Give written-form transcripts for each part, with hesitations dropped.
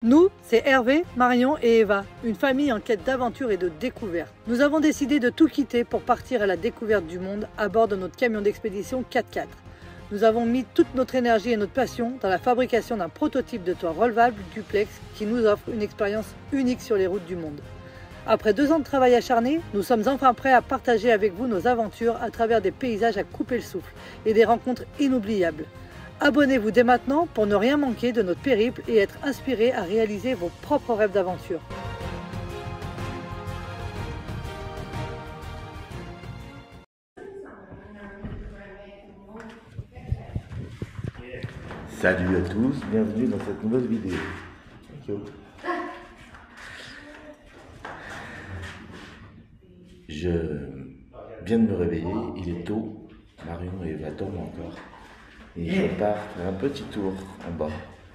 Nous, c'est Hervé, Marion et Eva, une famille en quête d'aventure et de découverte. Nous avons décidé de tout quitter pour partir à la découverte du monde à bord de notre camion d'expédition 4x4. Nous avons mis toute notre énergie et notre passion dans la fabrication d'un prototype de toit relevable duplex qui nous offre une expérience unique sur les routes du monde. Après 2 ans de travail acharné, nous sommes enfin prêts à partager avec vous nos aventures à travers des paysages à couper le souffle et des rencontres inoubliables. Abonnez-vous dès maintenant pour ne rien manquer de notre périple et être inspiré à réaliser vos propres rêves d'aventure. Salut à tous, bienvenue dans cette nouvelle vidéo. Je viens de me réveiller, il est tôt, Marion et Eva dorment encore. Et je pars faire un petit tour en bas.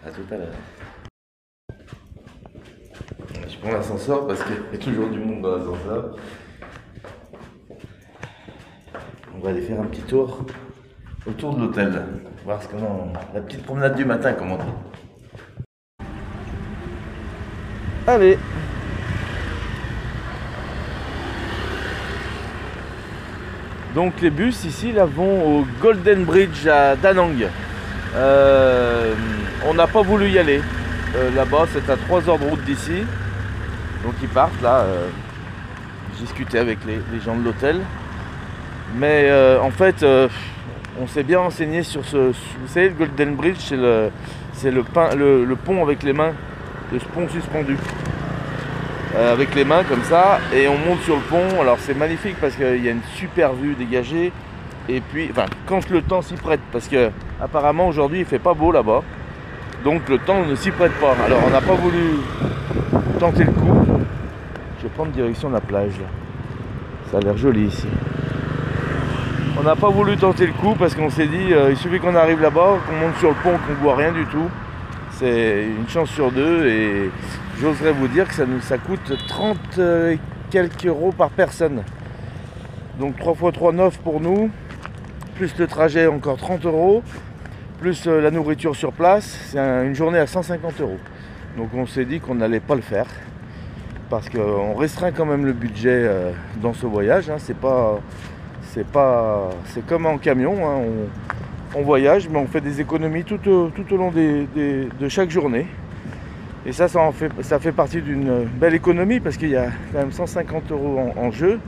À tout à l'heure. Je prends l'ascenseur parce qu'il y a toujours du monde dans l'ascenseur. On va aller faire un petit tour autour de l'hôtel. Voir ce qu'on la petite promenade du matin, comme on dit. Allez! Donc les bus ici là vont au Golden Bridge à Da Nang. On n'a pas voulu y aller. Là-bas c'est à 3 heures de route d'ici. Donc ils partent là. J'ai discuté avec les gens de l'hôtel. Mais en fait on s'est bien renseigné sur ce. Vous savez le Golden Bridge c'est le pont avec les mains. Le pont suspendu. Avec les mains comme ça, et on monte sur le pont. Alors c'est magnifique parce qu'il y a une super vue dégagée, et puis enfin quand le temps s'y prête, parce que apparemment aujourd'hui il fait pas beau là-bas, donc le temps ne s'y prête pas. Alors on n'a pas voulu tenter le coup. Je vais prendre direction de la plage là. Ça a l'air joli ici. On n'a pas voulu tenter le coup parce qu'on s'est dit il suffit qu'on arrive là-bas, qu'on monte sur le pont, qu'on voit rien du tout. C'est une chance sur 2, et j'oserais vous dire que ça coûte 30 et quelques euros par personne. Donc 3 x 3, 9 pour nous, plus le trajet encore 30 euros, plus la nourriture sur place, c'est une journée à 150 euros. Donc on s'est dit qu'on n'allait pas le faire, parce qu'on restreint quand même le budget dans ce voyage. Hein. C'est comme en camion, hein. On voyage, mais on fait des économies tout au long de chaque journée. Et ça fait partie d'une belle économie, parce qu'il y a quand même 150 euros en jeu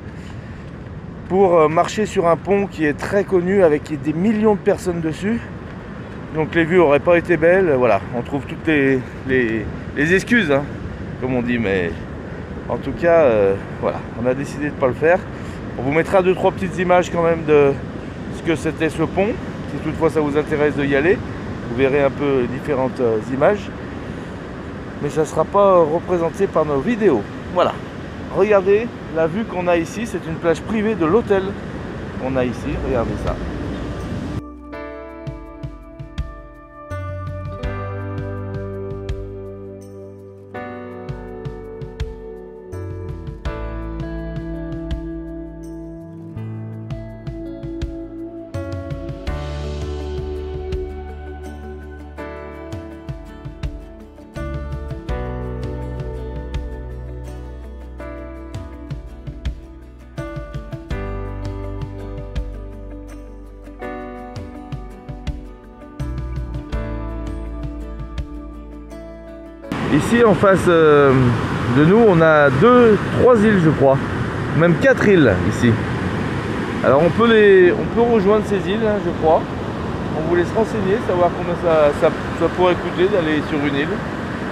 pour marcher sur un pont qui est très connu, avec des millions de personnes dessus. Donc les vues n'auraient pas été belles. Voilà, on trouve toutes les excuses, hein, comme on dit, mais en tout cas, voilà, on a décidé de ne pas le faire. On vous mettra 2-3 petites images quand même de ce que c'était ce pont. Si toutefois ça vous intéresse de y aller, vous verrez un peu différentes images. Mais ça ne sera pas représenté par nos vidéos. Voilà. Regardez la vue qu'on a ici. C'est une plage privée de l'hôtel qu'on a ici. Regardez ça. Ici en face de nous, on a 3 îles, je crois, même 4 îles ici. Alors on peut rejoindre ces îles, hein, je crois. On vous laisse renseigner, savoir combien ça pourrait coûter d'aller sur une île.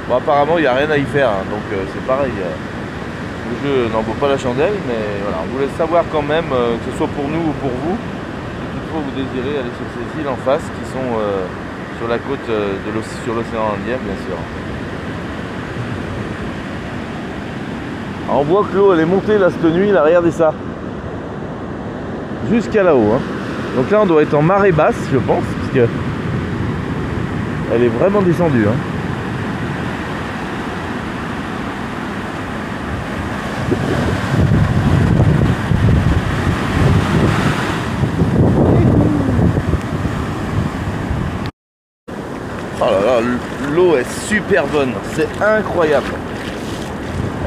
Bon, apparemment il n'y a rien à y faire, hein, donc c'est pareil. Le jeu n'en vaut pas la chandelle, mais voilà, on vous laisse savoir quand même, que ce soit pour nous ou pour vous, si toutefois vous désirez aller sur ces îles en face, qui sont sur la côte sur l'océan Indien, bien sûr. Alors on voit que l'eau elle est montée là cette nuit, là, regardez ça. Jusqu'à là-haut. Hein. Donc là on doit être en marée basse, je pense, parce que elle est vraiment descendue. Hein. Oh là là, l'eau est super bonne, c'est incroyable.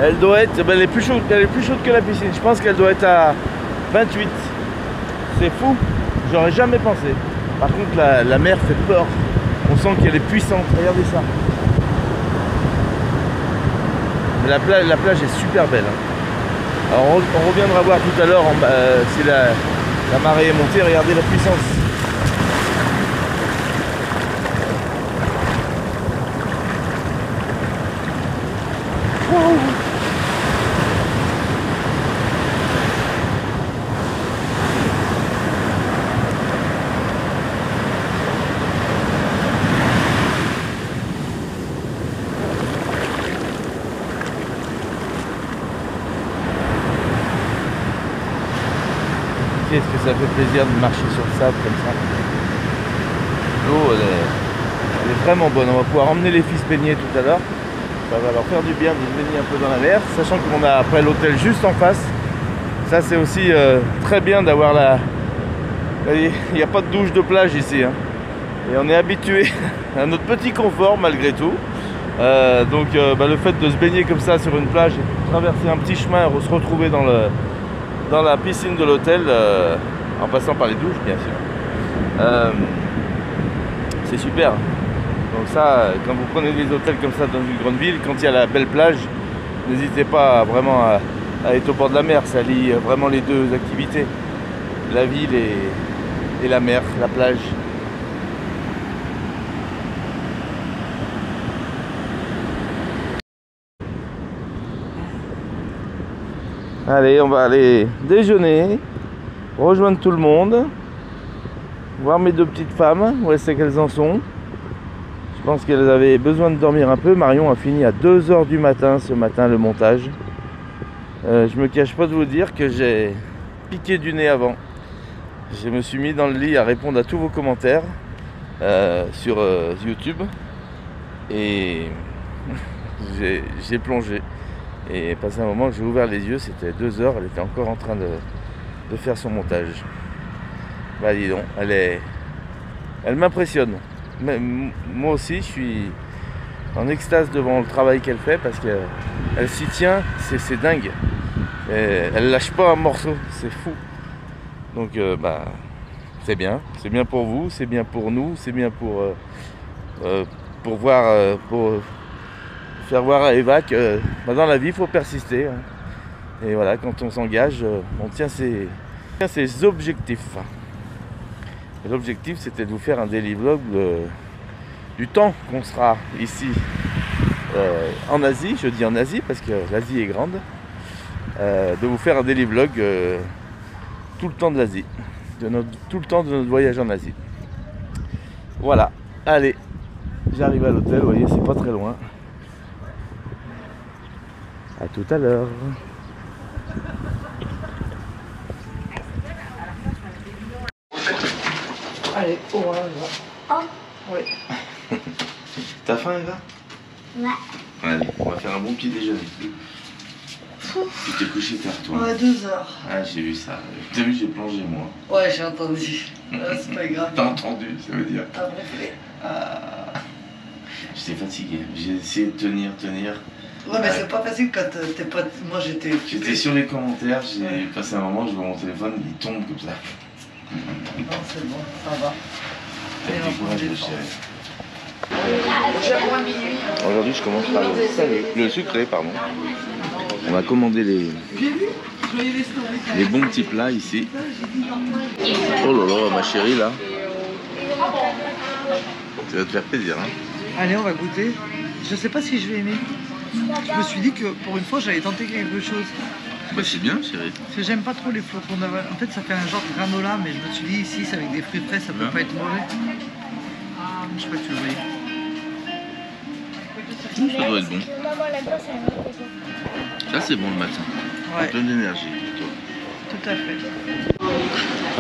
Elle doit être, elle est plus chaude que la piscine. Je pense qu'elle doit être à 28. C'est fou, j'aurais jamais pensé. Par contre la mer fait peur. On sent qu'elle est puissante, regardez ça. Mais la plage est super belle. Alors on reviendra voir tout à l'heure si la marée est montée, regardez la puissance. Wow. Qu'est-ce que ça fait plaisir de marcher sur le sable comme ça. L'eau elle est vraiment bonne. On va pouvoir emmener les filles se baigner tout à l'heure. Ça va leur faire du bien de se baigner un peu dans la mer, sachant qu'on a après l'hôtel juste en face. Ça c'est aussi très bien d'avoir il n'y a pas de douche de plage ici, hein. Et on est habitué à notre petit confort malgré tout. Donc le fait de se baigner comme ça sur une plage, et traverser un petit chemin et se retrouver dans la piscine de l'hôtel, en passant par les douches bien sûr, c'est super. Donc ça, quand vous prenez des hôtels comme ça dans une grande ville, quand il y a la belle plage, n'hésitez pas vraiment à être au bord de la mer. Ça lie vraiment les deux activités, la ville et la mer, la plage. Allez, on va aller déjeuner, rejoindre tout le monde, voir mes deux petites femmes, où est-ce qu'elles en sont. Je pense qu'elles avaient besoin de dormir un peu. Marion a fini à 2 h du matin ce matin le montage. Je me cache pas de vous dire que j'ai piqué du nez avant. Je me suis mis dans le lit à répondre à tous vos commentaires sur YouTube. Et j'ai plongé. Et passé un moment que j'ai ouvert les yeux, c'était 2 h, elle était encore en train de faire son montage. Bah dis donc, elle m'impressionne. Moi aussi, je suis en extase devant le travail qu'elle fait parce qu'elle s'y tient, c'est dingue. Et elle lâche pas un morceau, c'est fou. Donc c'est bien pour vous, c'est bien pour nous, c'est bien pour faire voir à Eva que dans la vie il faut persister, hein. Et voilà, quand on s'engage, on tient ses objectifs. Et l'objectif c'était de vous faire un daily vlog du temps qu'on sera ici en Asie. Je dis en Asie parce que l'Asie est grande. De vous faire un daily vlog tout le temps de l'Asie, tout le temps de notre voyage en Asie. Voilà, allez, j'arrive à l'hôtel, vous voyez, c'est pas très loin. À tout à l'heure. Allez, au revoir, Eva. Oh. Oui. T'as faim, Eva? Ouais. Allez, on va faire un bon petit déjeuner. Tu t'es couché tard, toi? Ouais, 2 h. Ah, j'ai vu ça. T'as vu, j'ai plongé, moi. Ouais, j'ai entendu. C'est pas grave. T'as entendu, ça veut dire? T'as gonflé. J'étais fatigué. J'ai essayé de tenir. Ouais, mais c'est pas facile quand t'es pas... Moi, j'étais sur les commentaires, j'ai passé un moment, je vois mon téléphone, il tombe comme ça. Non, c'est bon, ça va. T'as du courage, chérie. Aujourd'hui, je commence par le sucré, pardon. On va commander les bons petits plats ici. Oh là là, ma chérie, là. Ça va te faire plaisir, hein. Allez, on va goûter. Je sais pas si je vais aimer. Je me suis dit que pour une fois, j'allais tenter quelque chose. Bah c'est bien, chérie. Parce que j'aime pas trop les flocons d'avoine. En fait, ça fait un genre de granola, mais je me suis dit, ici, c'est avec des fruits frais, ça peut pas être mauvais. Je sais pas que tu le voyais. Ça doit être bon. Ça, c'est bon le matin. Ouais. Plein d'énergie. Tout à fait.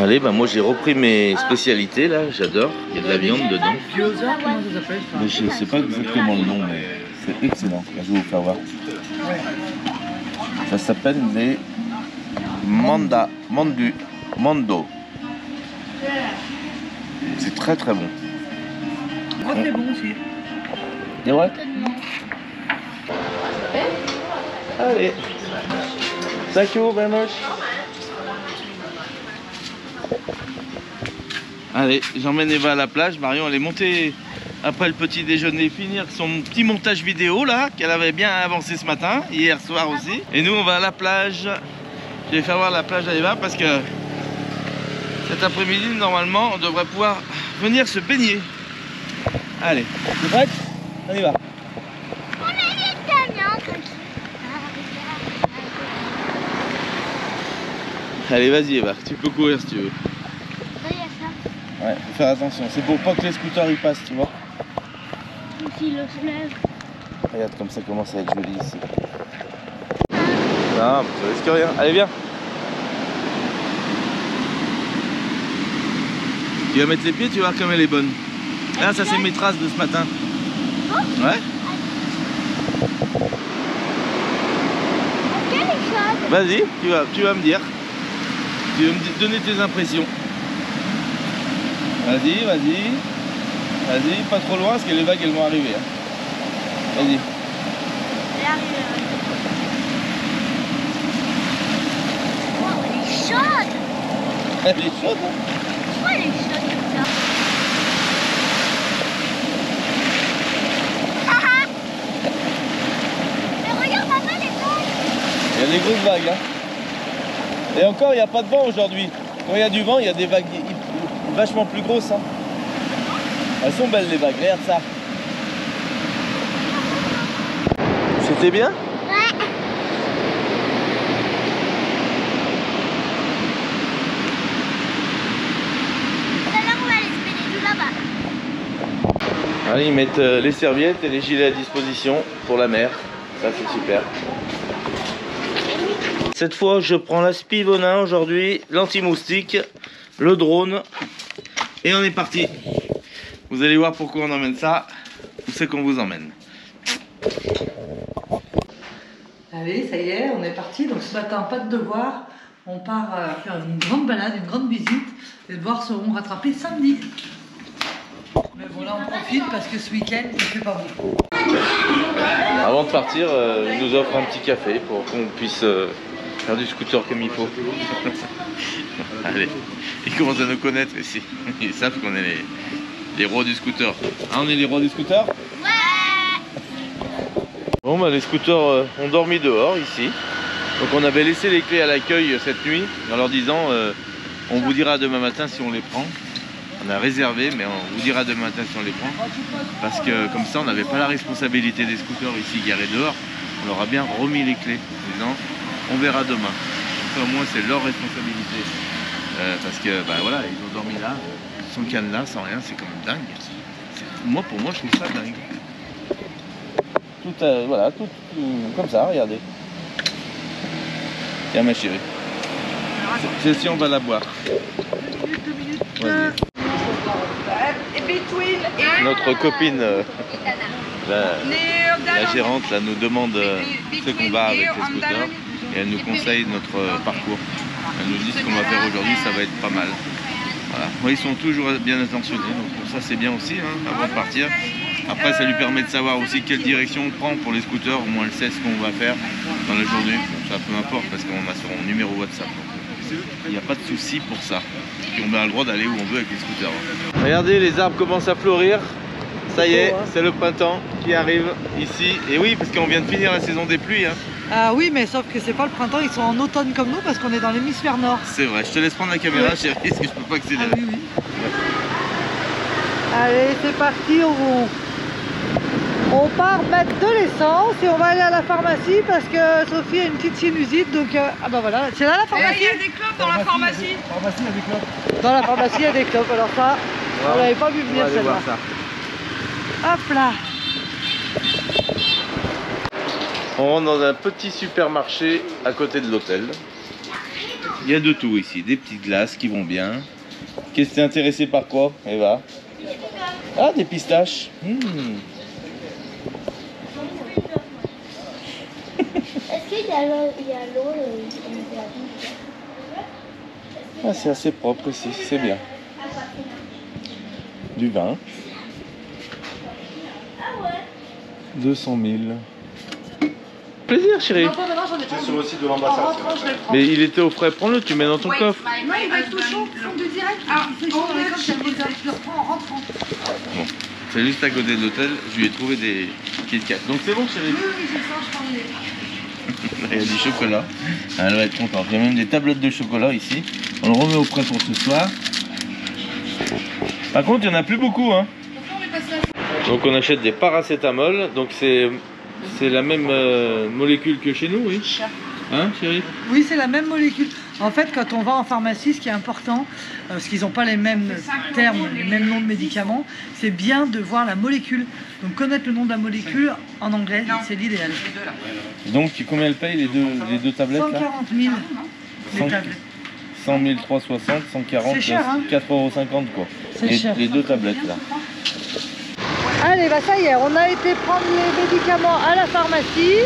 Allez, bah moi j'ai repris mes spécialités là, j'adore. Il y a de la viande dedans. Gyoza, comment ça s'appelle ça? Mais je sais pas exactement le nom, mais c'est excellent. Je vais vous faire voir. Ouais. Ça s'appelle les Mando. C'est très très bon. Moi, c'est bon aussi. C'est vrai? Allez. Thank you very much. Allez, j'emmène Eva à la plage. Marion, elle est montée après le petit déjeuner, finir son petit montage vidéo là, qu'elle avait bien avancé ce matin, hier soir aussi. Et nous, on va à la plage. Je vais faire voir la plage à Eva parce que cet après-midi, normalement, on devrait pouvoir venir se baigner. Allez, t'es prête? On y va. On a les camions tranquille. Allez, vas-y Eva, tu peux courir si tu veux. Il y a ça. Ouais, faut faire attention, c'est pour pas que les scooters y passent, tu vois. Ici, le fleuve. Regarde comme ça commence à être joli ici. Non, tu risques rien. Allez, viens. Tu vas mettre les pieds, tu vas voir comme elle est bonne. Là, ça c'est mes traces de ce matin. Ouais. Est-ce qu'elle est chaude? Vas-y, tu vas me dire. Tu vas me donner tes impressions. Vas-y, vas-y. Vas-y, pas trop loin parce que les vagues elles vont arriver. Hein. Vas-y. Elle arrive. Wow, elle est chaude. Elle est chaude, hein. Pourquoi elle est chaude comme ça? Mais regarde, papa, les vagues. Il y a des grosses vagues. Hein. Et encore, il n'y a pas de vent aujourd'hui. Quand il y a du vent, il y a des vagues vachement plus grosses. Hein. Elles sont belles les vagues, regarde ça. C'était bien? Ouais. Là, on va aller se baigner tout là-bas. Allez, ils mettent les serviettes et les gilets à disposition pour la mer. Ça, c'est super. Cette fois, je prends la Spivonin aujourd'hui, l'anti-moustique, le drone et on est parti. Vous allez voir pourquoi on emmène ça, où c'est qu'on vous emmène. Allez, ça y est, on est parti. Donc ce matin, pas de devoir. On part faire une grande balade, une grande visite. Les devoirs seront rattrapés samedi. Mais bon, là, on profite parce que ce week-end, il ne fait pas beau. Avant de partir, ils nous offrent un petit café pour qu'on puisse faire du scooter comme il faut. Allez, ils commencent à nous connaître ici. Ils savent qu'on est les rois du scooter. Ah, on est les rois du scooter? Bon, bah, les scooters ont dormi dehors ici. Donc on avait laissé les clés à l'accueil cette nuit en leur disant on vous dira demain matin si on les prend. On a réservé, mais on vous dira demain matin si on les prend. Parce que comme ça, on n'avait pas la responsabilité des scooters ici garés dehors. On leur a bien remis les clés en disant on verra demain. Ça, au moins, c'est leur responsabilité. Parce que, bah voilà, ils ont dormi là, sans cadenas, sans rien, c'est quand même dingue. Moi, pour moi, je trouve ça dingue. Tout, voilà, tout comme ça, regardez. Tiens, ma chérie. Celle-ci, on va la boire. 2 minutes. Notre copine, la gérante, là, nous demande ce qu'on va avec les scooters et elle nous conseille notre parcours. Elle nous dit ce qu'on va faire aujourd'hui, ça va être pas mal. Voilà. Moi, ils sont toujours bien intentionnés, donc pour ça c'est bien aussi, hein, avant de partir. Après, ça lui permet de savoir aussi quelle direction on prend pour les scooters, au moins elle sait ce qu'on va faire dans la journée. Ça peu importe parce qu'on a son numéro WhatsApp. Il n'y a pas de souci pour ça. Et on a le droit d'aller où on veut avec les scooters. Regardez, les arbres commencent à fleurir. Ça y est, c'est le printemps qui arrive ici. Et oui, parce qu'on vient de finir la saison des pluies. Hein. Ah oui, mais sauf que c'est pas le printemps, ils sont en automne comme nous parce qu'on est dans l'hémisphère nord. C'est vrai, je te laisse prendre la caméra, chérie, parce que je peux pas accélérer. Ah oui, oui. Allez, c'est parti, on part mettre de l'essence et on va aller à la pharmacie parce que Sophie a une petite sinusite, donc ah bah voilà, c'est là la pharmacie. Il y a des clopes dans la pharmacie. Dans la pharmacie, il y a des clopes, alors ça, on l'avait pas vu venir celle-là. Hop là. On rentre dans un petit supermarché à côté de l'hôtel. Il y a de tout ici, des petites glaces qui vont bien. Qu'est-ce que t'es intéressé par quoi, Eva? Ah, des pistaches. Est-ce qu'il y a l'eau Ah, c'est assez propre ici, c'est bien. Du vin. 200 000. Plaisir, chérie. Non, pas maintenant, j'en ai pas. C'est sur le site de En l'ambassade. rentrant, je vais le prendre. Mais il était au frais, prends-le, tu mets dans ton coffre. Non, il va être tout chaud, fond de direct. Ah, il fait chaud dans les coffres, je le reprends en rentrant. Bon, c'est juste à côté de l'hôtel, je lui ai trouvé des Kit Kat. Donc c'est bon, chérie. Oui, oui, j'ai faim, je prends les. Il y a du chocolat. Elle va être contente. Il y a même des tablettes de chocolat ici. On le remet au frais pour ce soir. Par contre, il n'y en a plus beaucoup, hein. Donc on achète des paracétamol. Donc c'est la même molécule que chez nous, oui. Hein, chérie? Oui, c'est la même molécule. En fait, quand on va en pharmacie, ce qui est important, parce qu'ils n'ont pas les mêmes termes, les mêmes noms de médicaments, c'est bien de voir la molécule. Donc connaître le nom de la molécule en anglais, c'est l'idéal. Donc combien elle paye les deux tablettes là? 140 000 les 100 tablettes. 100 360, 140, C'est cher, hein? 4,50 € quoi. C'est cher. Les deux tablettes là. Allez, bah ça y est, on a été prendre les médicaments à la pharmacie.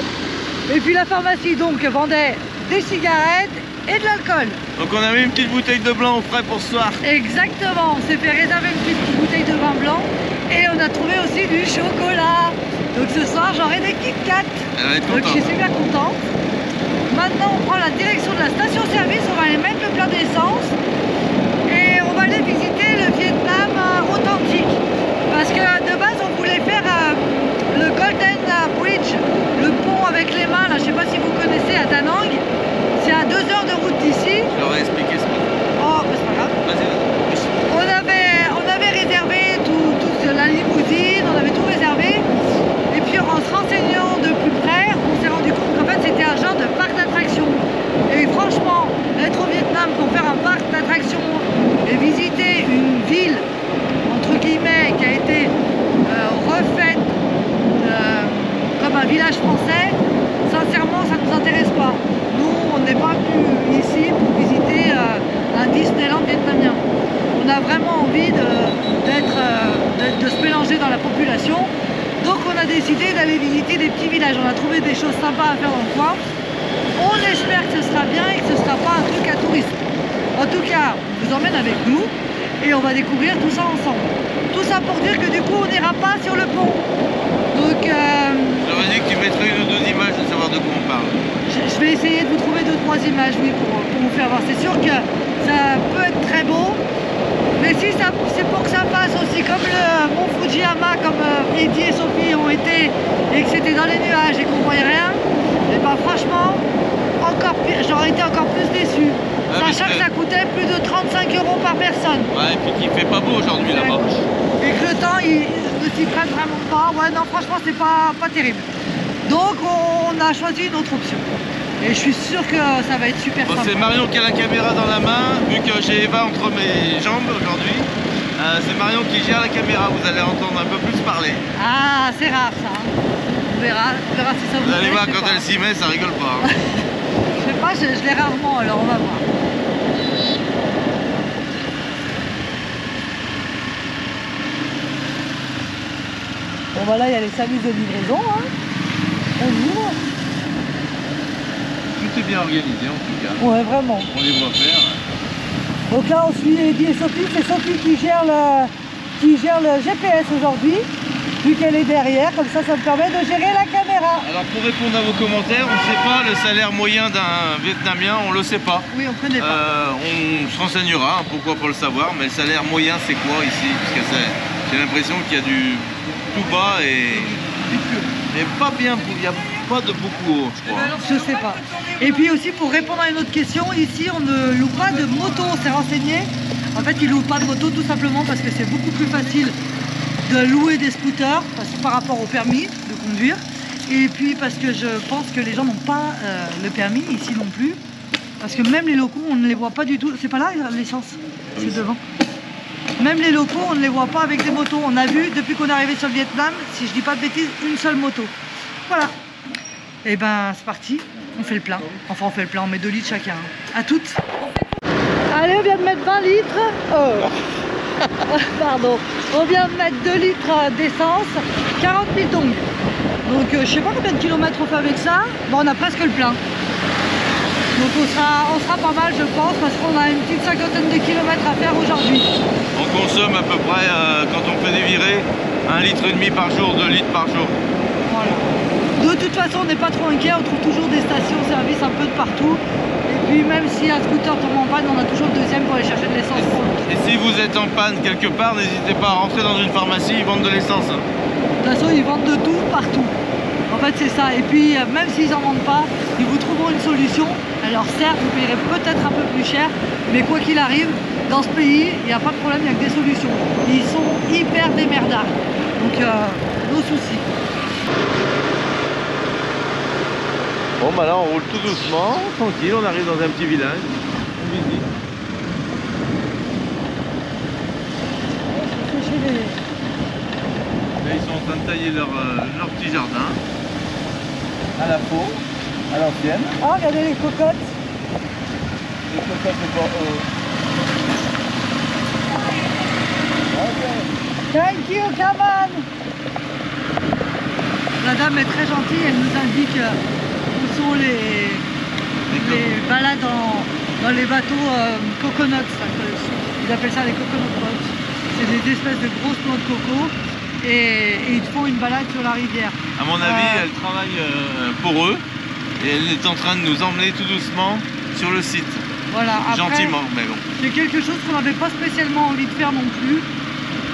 Et puis la pharmacie donc vendait des cigarettes et de l'alcool. Donc on a mis une petite bouteille de blanc au frais pour ce soir. Exactement, on s'est fait réserver une petite bouteille de vin blanc. Et on a trouvé aussi du chocolat. Donc ce soir j'aurai des Kit Kat. Elle va être Donc je contente. suis super contente. Maintenant on prend la direction de la station-service, on va aller mettre le plein d'essence. Et on va aller visiter le Vietnam authentique. Parce que de base on voulait faire le Golden Bridge, le pont avec les mains, là, je sais pas si vous connaissez, à Da Nang. C'est à 2 heures de route d'ici. Je leur ai expliqué ce matin. Oh, bah, c'est pas grave. Vas-y. On avait réservé toute la limousine, on avait tout réservé. Et puis en se renseignant de plus près, on s'est rendu compte qu'en fait c'était un genre de parc d'attractions. Et franchement, être au Vietnam pour faire un parc d'attractions et visiter une ville, entre guillemets, qui a été refaite comme un village français, sincèrement ça ne nous intéresse pas. Nous on n'est pas venu ici pour visiter un Disneyland vietnamien. On a vraiment envie de se mélanger dans la population. Donc on a décidé d'aller visiter des petits villages. On a trouvé des choses sympas à faire dans le coin. On espère que ce sera bien et que ce ne sera pas un truc à touristes. En tout cas, on vous emmène avec nous et on va découvrir tout ça ensemble. Tout ça pour dire que du coup on n'ira pas sur le pont. Donc J'aurais dit que tu mettrais une ou deux images de savoir de quoi on parle. je vais essayer de vous trouver 2-3 images, oui, pour vous faire voir. C'est sûr que ça peut être très beau, mais si c'est pour que ça passe aussi comme le mont Fujiyama, comme Eddie et Sophie ont été, et que c'était dans les nuages et qu'on voyait rien, et ben franchement, j'aurais été encore plus déçu. Sachant que ça coûtait plus de 35 € par personne. Ouais, et puis qu'il fait pas beau aujourd'hui là-bas. Et que le temps, ils ne s'y prennent vraiment pas. Ouais, non, franchement, c'est pas terrible. Donc, on a choisi une autre option. Et je suis sûre que ça va être super Bon, sympa. c'est Marion qui a la caméra dans la main, vu que j'ai Eva entre mes jambes aujourd'hui. C'est Marion qui gère la caméra, vous allez entendre un peu plus parler. Ah, c'est rare ça. On verra si ça vous Vous allez plaît, voir, je sais quand pas. elle s'y met, ça rigole pas. Hein. Je sais pas, je l'ai rarement, alors on va voir. Bon voilà, il y a les services de livraison, hein. On livre. Tout est bien organisé en tout cas. Ouais, vraiment. On les voit faire. Donc là, on suit Eddie et Sophie. C'est Sophie qui gère le GPS aujourd'hui, vu qu'elle est derrière. Comme ça me permet de gérer la caméra. Alors pour répondre à vos commentaires, on ne sait pas le salaire moyen d'un Vietnamien, on le sait pas. Oui, on connaît pas. On se renseignera, hein, pourquoi pas le savoir, mais le salaire moyen c'est quoi ici? Parce que j'ai l'impression qu'il y a du tout bas et pas bien, il n'y a pas de beaucoup haut, je crois. Je sais pas. Et puis aussi pour répondre à une autre question, ici on ne loue pas de moto, on s'est renseigné. En fait ils louent pas de moto tout simplement parce que c'est beaucoup plus facile de louer des scooters par rapport au permis de conduire. Et puis parce que je pense que les gens n'ont pas le permis ici non plus. Parce que même les locaux on ne les voit pas du tout. C'est pas là l'essence, c'est devant. Même les locaux on ne les voit pas avec des motos. On a vu depuis qu'on est arrivé sur le Vietnam, si je dis pas de bêtises, une seule moto. Voilà. Et ben c'est parti, on fait le plein. Enfin on fait le plein, on met 2 litres chacun. À toutes. Allez, on vient de mettre 20 litres. Oh. Pardon. On vient de mettre 2 litres d'essence, 40 000 tongs. Donc je sais pas combien de kilomètres on fait avec ça. Bon, on a presque le plein. Donc on sera pas mal je pense parce qu'on a une petite 50aine de kilomètres à faire aujourd'hui. On consomme à peu près, quand on fait des virées, 1,5 litre par jour, 2 litres par jour. Voilà. De toute façon, on n'est pas trop inquiet, on trouve toujours des stations-service un peu de partout. Et puis même si un scooter tombe en panne, on a toujours le deuxième pour aller chercher de l'essence pour l'autre. Et si vous êtes en panne quelque part, n'hésitez pas à rentrer dans une pharmacie, ils vendent de l'essence. Hein. De toute façon, ils vendent de tout, partout. En fait, c'est ça. Et puis, même s'ils n'en vendent pas, ils vous trouveront une solution. Alors certes, vous payerez peut-être un peu plus cher, mais quoi qu'il arrive, dans ce pays, il n'y a pas de problème, il n'y a que des solutions. Ils sont hyper démerdards. Donc, nos soucis. Bon bah là on roule tout doucement, tranquille, on arrive dans un petit village. On visite. Là ils sont en train de tailler leur petit jardin. À la faux, à l'ancienne. Ah, regardez les cocottes. Les cocottes au bord. Thank you, come on. La dame est très gentille, elle nous indique où sont les balades dans les bateaux coconuts. Ils appellent ça les coconut boats. C'est des espèces de grosses noix de coco et ils font une balade sur la rivière. À mon avis, elle travaille pour eux et elle est en train de nous emmener tout doucement sur le site. Voilà, après, gentiment, mais bon. C'est quelque chose qu'on n'avait pas spécialement envie de faire non plus.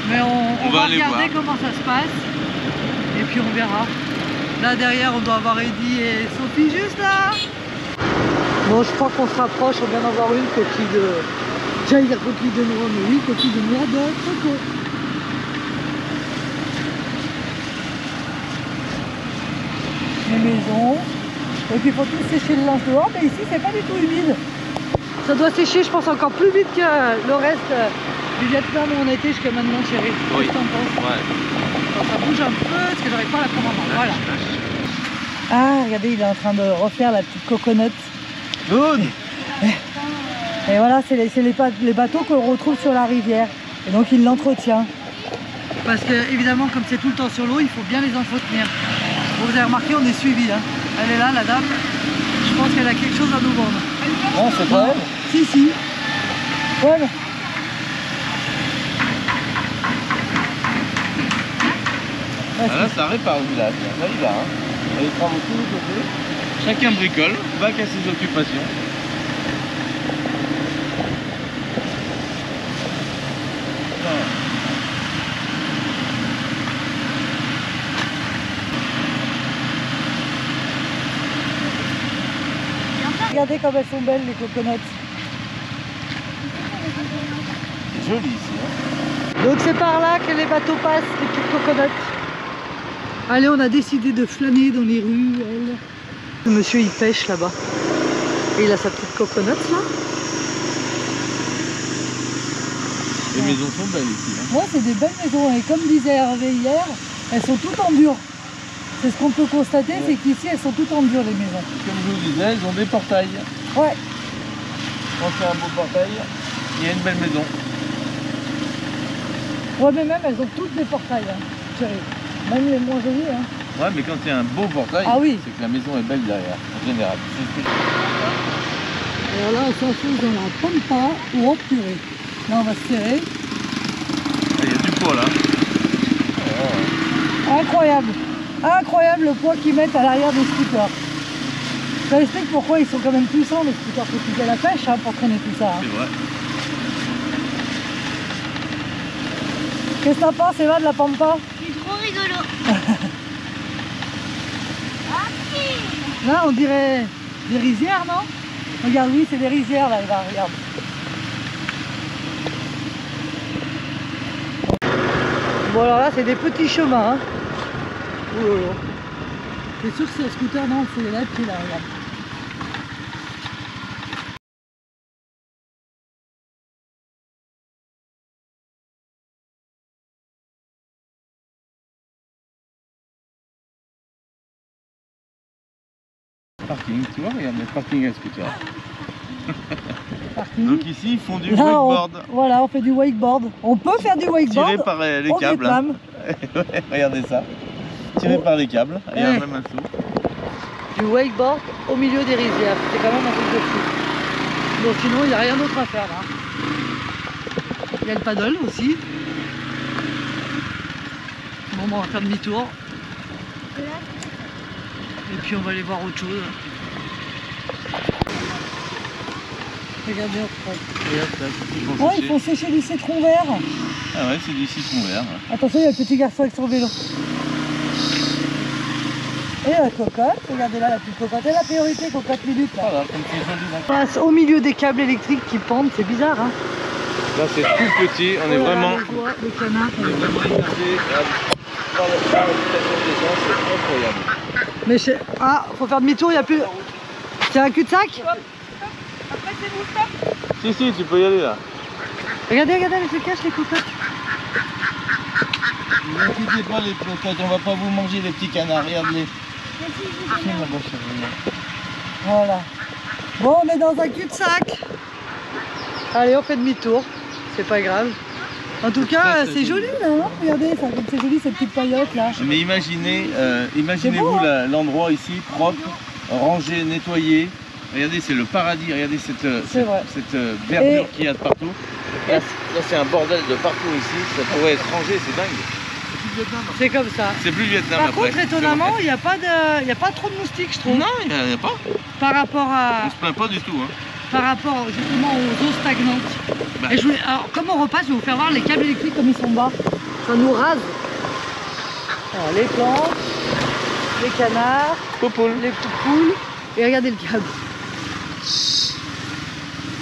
Mais on va regarder comment ça se passe. Et puis on verra. Là derrière on doit avoir Eddie et Sophie juste là. Bon, je crois qu'on se rapproche, on vient d'en voir une coquille de... J'allais dire coquille de noix, mais oui, coquille de noix de coco. Les maisons. Et puis il faut tout sécher le linge dehors, mais ici c'est pas du tout humide. Ça doit sécher, je pense, encore plus vite que le reste du Vietnam où on a été jusqu'à maintenant, chérie. Oui. Qu'est-ce que t'en penses? Ouais. Quand ça bouge un peu, parce que j'arrive pas à la prendre en main. Voilà. Ah, regardez, il est en train de refaire la petite coconut. Good. Et voilà, c'est les bateaux qu'on retrouve sur la rivière. Et donc il l'entretient. Parce que évidemment, comme c'est tout le temps sur l'eau, il faut bien les entretenir. Bon, vous avez remarqué, on est suivi. Hein. Elle est là, la dame. Je pense qu'elle a quelque chose à nous vendre. Non, c'est pas elle. Si, si. Ouais. Ah là, ça répare le village. Là, il va. Hein. Il y a des travaux tous les côtés. Chacun bricole, va qu'à ses occupations. Regardez comme elles sont belles, les coconuts. C'est joli ici. Hein. Donc c'est par là que les bateaux passent, les petites coconuts. Allez, on a décidé de flâner dans les rues. Le monsieur il pêche là-bas. Et il a sa petite coconut là. Les maisons sont belles ici. Hein. Ouais, c'est des belles maisons. Et comme disait Hervé hier, elles sont toutes en dur. C'est ce qu'on peut constater, c'est qu'ici elles sont toutes en dur les maisons. Comme je vous disais, elles ont des portails. Ouais. Quand c'est un beau portail, il y a une belle maison. Ouais, mais même elles ont toutes des portails, hein, chérie. Même les moins jolies. Hein. Ouais, mais quand il y a un beau portail, oui. c'est que la maison est belle derrière, en général. Alors là, on s'enfonce dans la pampa ou en purée. Là, on va se serrer. Il y a du poids là. Incroyable. Incroyable le poids qu'ils mettent à l'arrière des scooters. Ça explique pourquoi ils sont quand même puissants les scooters. Faut qu'ils aient la pêche hein, pour traîner tout ça. Hein. C'est vrai. Qu'est-ce que t'en penses, Eva, de la pampa? C'est trop rigolo. Là, on dirait des rizières, non? Regarde, oui, c'est des rizières, là, Eva, regarde. Bon, alors là, c'est des petits chemins. Hein. Oh là là. T'es sûr que c'est un scooter? Non, c'est là, pied là, regarde. Parking, tu vois, regarde, le parking à scooter. Parking. Donc ici, ils font du Là, wakeboard. Voilà, on fait du wakeboard. On peut faire du wakeboard. Tiré par les au câbles. Vietnam. Ouais, regardez ça. Tiré par les câbles. Il y a même un sou. Du wakeboard au milieu des rizières. C'est quand même un truc de fou. Bon, sinon, il n'y a rien d'autre à faire là. Il y a le paddle aussi. Bon, on va faire demi-tour. Et puis on va aller voir autre chose. Regardez, oh, ils font sécher du citron vert. Ah ouais, c'est du citron vert. Attention, il y a le petit garçon avec son vélo. Et la cocotte, regardez là la petite cocotte. Et la priorité, cocotte minute là. Voilà, comme c'est joli. On passe au milieu des câbles électriques qui pendent, c'est bizarre hein. Là c'est tout petit, on est vraiment. Les canards. On est vraiment immergé par la station d'essence, c'est incroyable. Mais ah, faut faire demi-tour, il n'y a plus. C'est un cul-de-sac. Après, c'est vous, stop. Si, tu peux y aller là. Regardez, elles se cachent les cocottes. Ne vous inquiétez pas les cocottes, on va pas vous manger les petits canards, regardez-les. Voilà. Bon, on est dans un cul-de-sac. Allez, on fait demi-tour. C'est pas grave. En tout cas, c'est joli là, hein. Regardez, ça, comme c'est joli ces petites paillotes là. Mais imaginez-vous l'endroit ici, propre, rangé, nettoyé. Regardez, c'est le paradis, regardez cette verdure qu'il y a de partout. Là, c'est un bordel de partout ici, ça pourrait être rangé, c'est dingue. C'est comme ça. C'est plus Vietnam Par après. contre, étonnamment, il n'y a pas trop de moustiques, je trouve. Non, il n'y a pas. Par rapport à... On se plaint pas du tout. Hein. Par rapport justement aux eaux stagnantes. Bah. Et alors, comme on repasse, je vais vous faire voir les câbles électriques comme ils sont bas. Ça nous rase. Alors, les plantes, les canards, les poupoules. Et regardez le câble.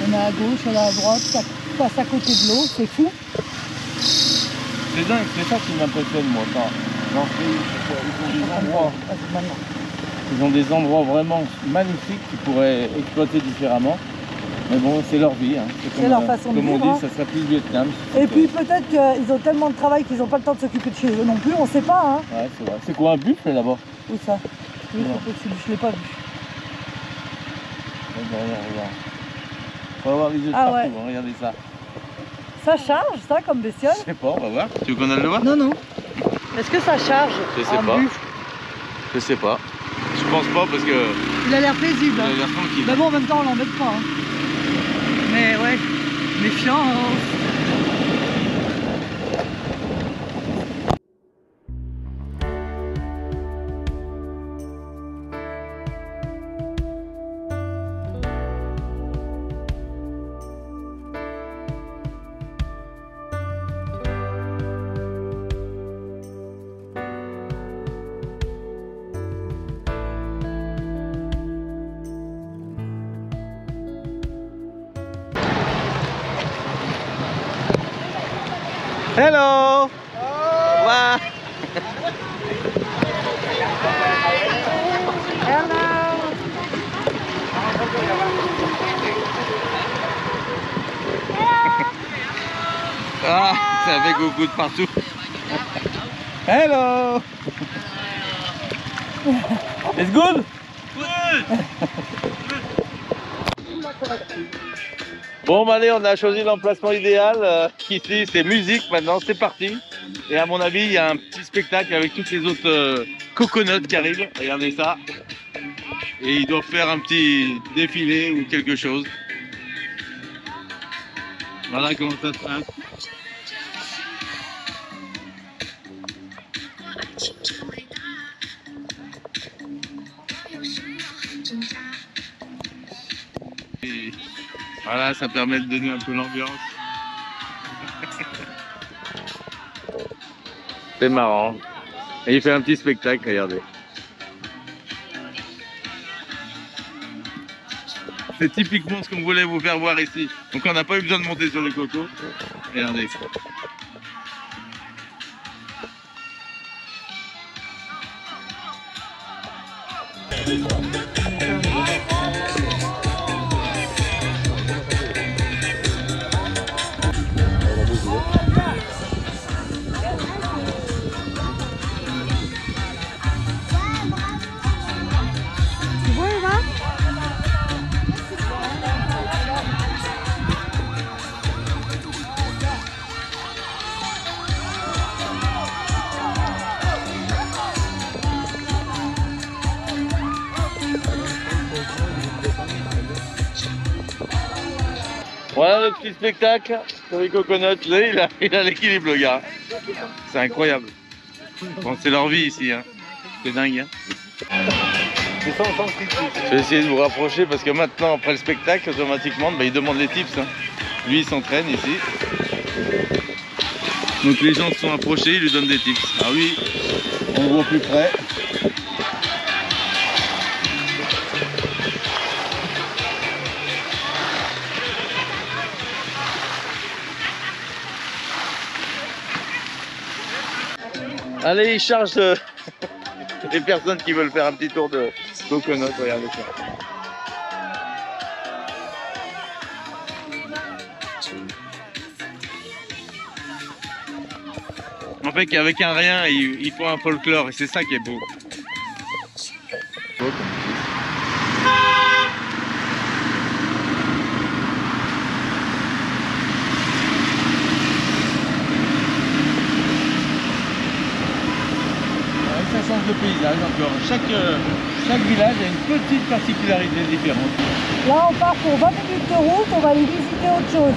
On a à gauche, on a à droite, ça passe à côté de l'eau, c'est fou. C'est dingue, c'est ça qui m'impressionne moi. Ils ont des endroits vraiment magnifiques qu'ils pourraient exploiter différemment. Mais bon, c'est leur vie. Hein. C'est leur façon de vivre. Comme on dit, ça serait plus le Vietnam. Et puis peut-être qu'ils ont tellement de travail qu'ils n'ont pas le temps de s'occuper de chez eux non plus, on sait pas. Hein. Ouais, c'est vrai. C'est quoi un buffle là-bas? Où ça? Oui, je l'ai pas vu. Regarde. On va voir les yeux de partout, hein, regardez ça. Ça charge ça comme bestiole? Je sais pas, on va voir. Tu veux qu'on aille le voir? Non. Est-ce que ça charge? Je sais pas. Buffle? Je sais pas. Je pense pas parce que... Il a l'air paisible. Il a l'air tranquille. Mais bon, en même temps, on l'embête pas. Hein. Mais ouais, méfiant. Hello! Wow. Ah, ça fait coucou de partout. Hello! It's good? Bon, allez, on a choisi l'emplacement idéal. Ici, c'est musique maintenant, c'est parti. Et à mon avis, il y a un petit spectacle avec toutes les autres coconuts qui arrivent. Regardez ça. Et ils doivent faire un petit défilé ou quelque chose. Voilà comment ça se passe. Et voilà, ça permet de donner un peu l'ambiance. C'est marrant. Et il fait un petit spectacle, regardez. C'est typiquement ce qu'on voulait vous faire voir ici. Donc on n'a pas eu besoin de monter sur les cocos. Regardez. Voilà le petit spectacle sur les coconuts. Il a l'équilibre, le gars. C'est incroyable. Bon, c'est leur vie ici. Hein. C'est dingue. Hein. C'est sans critique. Je vais essayer de vous rapprocher parce que maintenant, après le spectacle, automatiquement, bah, il demande les tips. Hein. Lui, il s'entraîne ici. Donc les gens se sont approchés, il lui donne des tips. Ah oui, on le voit plus près. Allez, il charge les personnes qui veulent faire un petit tour de coconut, regardez ça. En fait, qu'avec un rien, il faut un folklore et c'est ça qui est beau. Ça change de paysage encore. Chaque village a une petite particularité différente. Là, on part pour 20 minutes de route, on va aller visiter autre chose.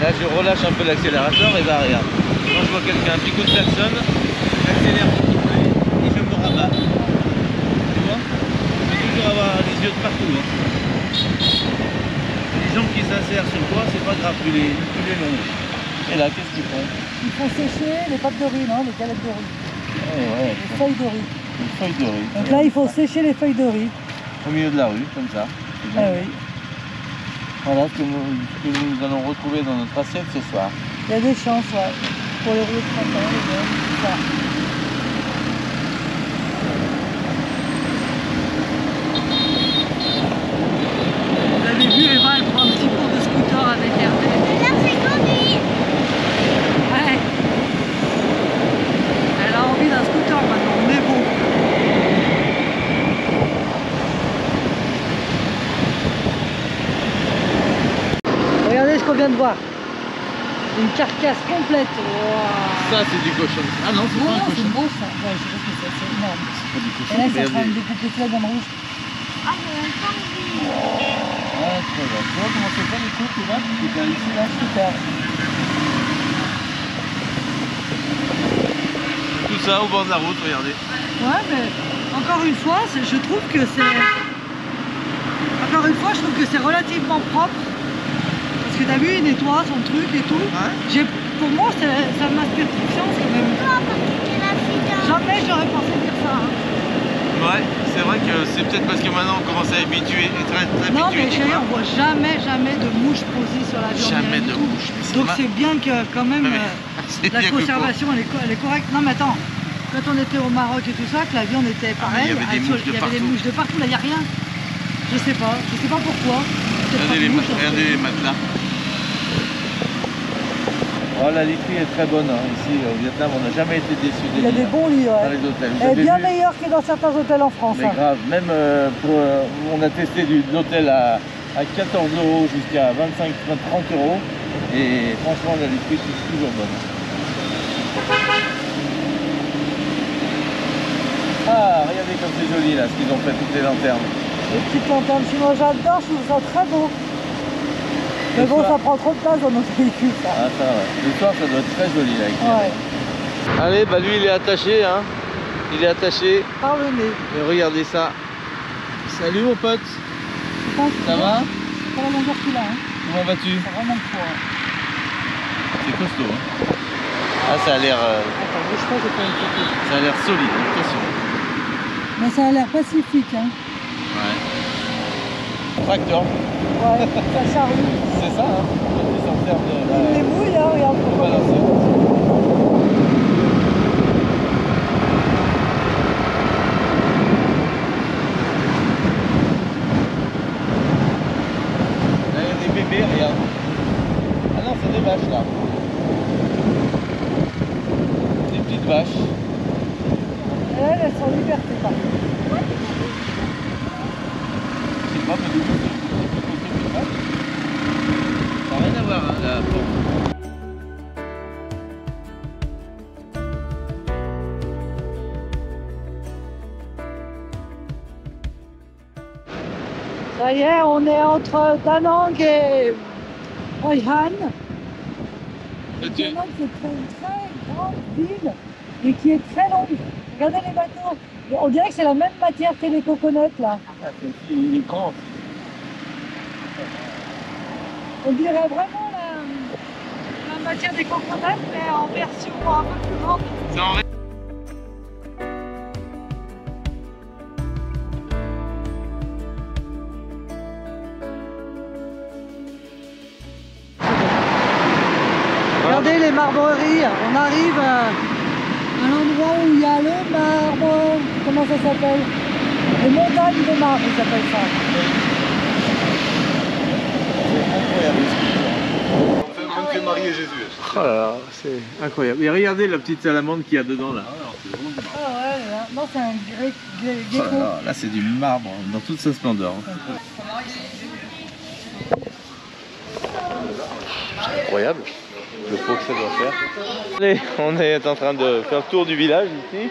Là, je relâche un peu l'accélérateur et là, regarde. Quand je vois quelqu'un, un petit coup de klaxon, j'accélère un petit peu et je me rabats. Tu vois? Il faut toujours avoir les yeux de partout. Hein. Les gens qui s'insèrent sur toi, c'est pas grave, tu les longes. Et là, qu'est-ce qu'ils font? Il faut sécher les pâtes de riz, non? Les galettes de riz. Ouais, Les feuilles de riz. une feuille de riz. Donc là, il faut sécher les feuilles de riz. Au milieu de la rue, comme ça. Ah oui. Voilà ce que nous allons retrouver dans notre assiette ce soir. Il y a des chances, ouais. Pour les rouleaux de printemps, les gars, tout ça. Vous avez vu Eva, elle prend un petit cours de scooter avec Hervé. Là, c'est conduit. Ouais. Elle a envie d'un scooter maintenant, mais bon. Regardez ce qu'on vient de voir. Une carcasse complète. Wow. Ça, c'est du cochon. Ah non, c'est pas un C'est cochon. beau ça. Ouais, je sais pas ce que c'est énorme. C'est pas du cochon. Et là, ça mais prend regardez. une découpe de la gamme rouge. Ah, mais elle conduit. Ah, très bien. Tu vois comment c'est pas les coups, tu vois? C'est bien ici, là, super. Tout ça au bord de la route, regardez. Ouais, mais encore une fois, je trouve que c'est... Encore une fois, je trouve que c'est relativement propre. Parce que t'as vu, il nettoie son truc et tout. Ouais. Pour moi, ça m'inspire confiance quand même. Toi, parce que tu l'as fait dans... Jamais j'aurais pensé dire ça. Hein. Ouais, c'est vrai que c'est peut-être parce que maintenant on commence à habituer, être très Non, habitué. mais chérie, on voit jamais de mouches posées sur la viande. Jamais rien du de tout. mouches. Mais Donc c'est bien que quand même Ouais, mais c'est la bien que conservation elle est correcte. Non mais attends, quand on était au Maroc et tout ça, que la viande était pareille, il y avait des mouches de il y avait des partout. mouches de partout, là il n'y a rien. Je sais pas pourquoi. Peut-être pas de mouches, Regardez les matelas. Oh, la literie est très bonne hein. Ici au Vietnam, on n'a jamais été déçus des Il y a lits, des bons lits, dans ouais. les hôtels. Vous Elle est avez bien vu? meilleure que dans certains hôtels en France. Mais Hein. grave, même on a testé de l'hôtel à 14 € jusqu'à 25-30 € et franchement la literie c'est toujours bonne. Ah, regardez comme c'est joli là, ce qu'ils ont fait, toutes les lanternes. Les petites lanternes chinoises, j'adore, je trouve ça très beau. Mais bon, ça prend trop de place dans notre véhicule, ça. Ah ça ouais, le soir ça doit être très joli là. Ouais, Allez, bah lui il est attaché hein, il est attaché par le nez. et regardez ça. Salut mon pote, Je pense que ça va? c'est pas la longueur qu'il a, hein. Comment vas-tu? C'est vraiment le poids. C'est costaud hein. Ah ça a l'air Attends, bouge pas, j'ai pas une photo. ça a l'air solide, attention. Mais ça a l'air pacifique, hein. Ouais. Tracteur, Ouais, ça charrue. c'est ça hein. Ils s'en servent Il les mouille, hein, regarde. de balancer. Là il y a des bébés, regarde. Ah non, c'est des vaches là. Des petites vaches. Elles sont en liberté, par contre. pas, mais ça n'a rien à voir, hein, la forme. Ça y est, on est entre Da Nang et Hoi An. Da Nang, c'est une très grande ville et qui est très longue. Regardez les bateaux. On dirait que c'est la même matière que les coconuts là. Il est grand. On dirait vraiment la matière des coconuts, mais en version un peu plus grande. Regardez les marbreries, on arrive à l'endroit où il y a le marbre, comment ça s'appelle? Les montagnes de marbre, ils appellent ça. On fait Marie et Jésus. Oh là là, c'est incroyable. Et regardez la petite salamandre qu'il y a dedans là. Ah ouais, non, c'est un gecko. Oh là, là c'est du marbre dans toute sa splendeur. C'est incroyable le pot que ça doit faire. Allez, on est en train de faire le tour du village ici.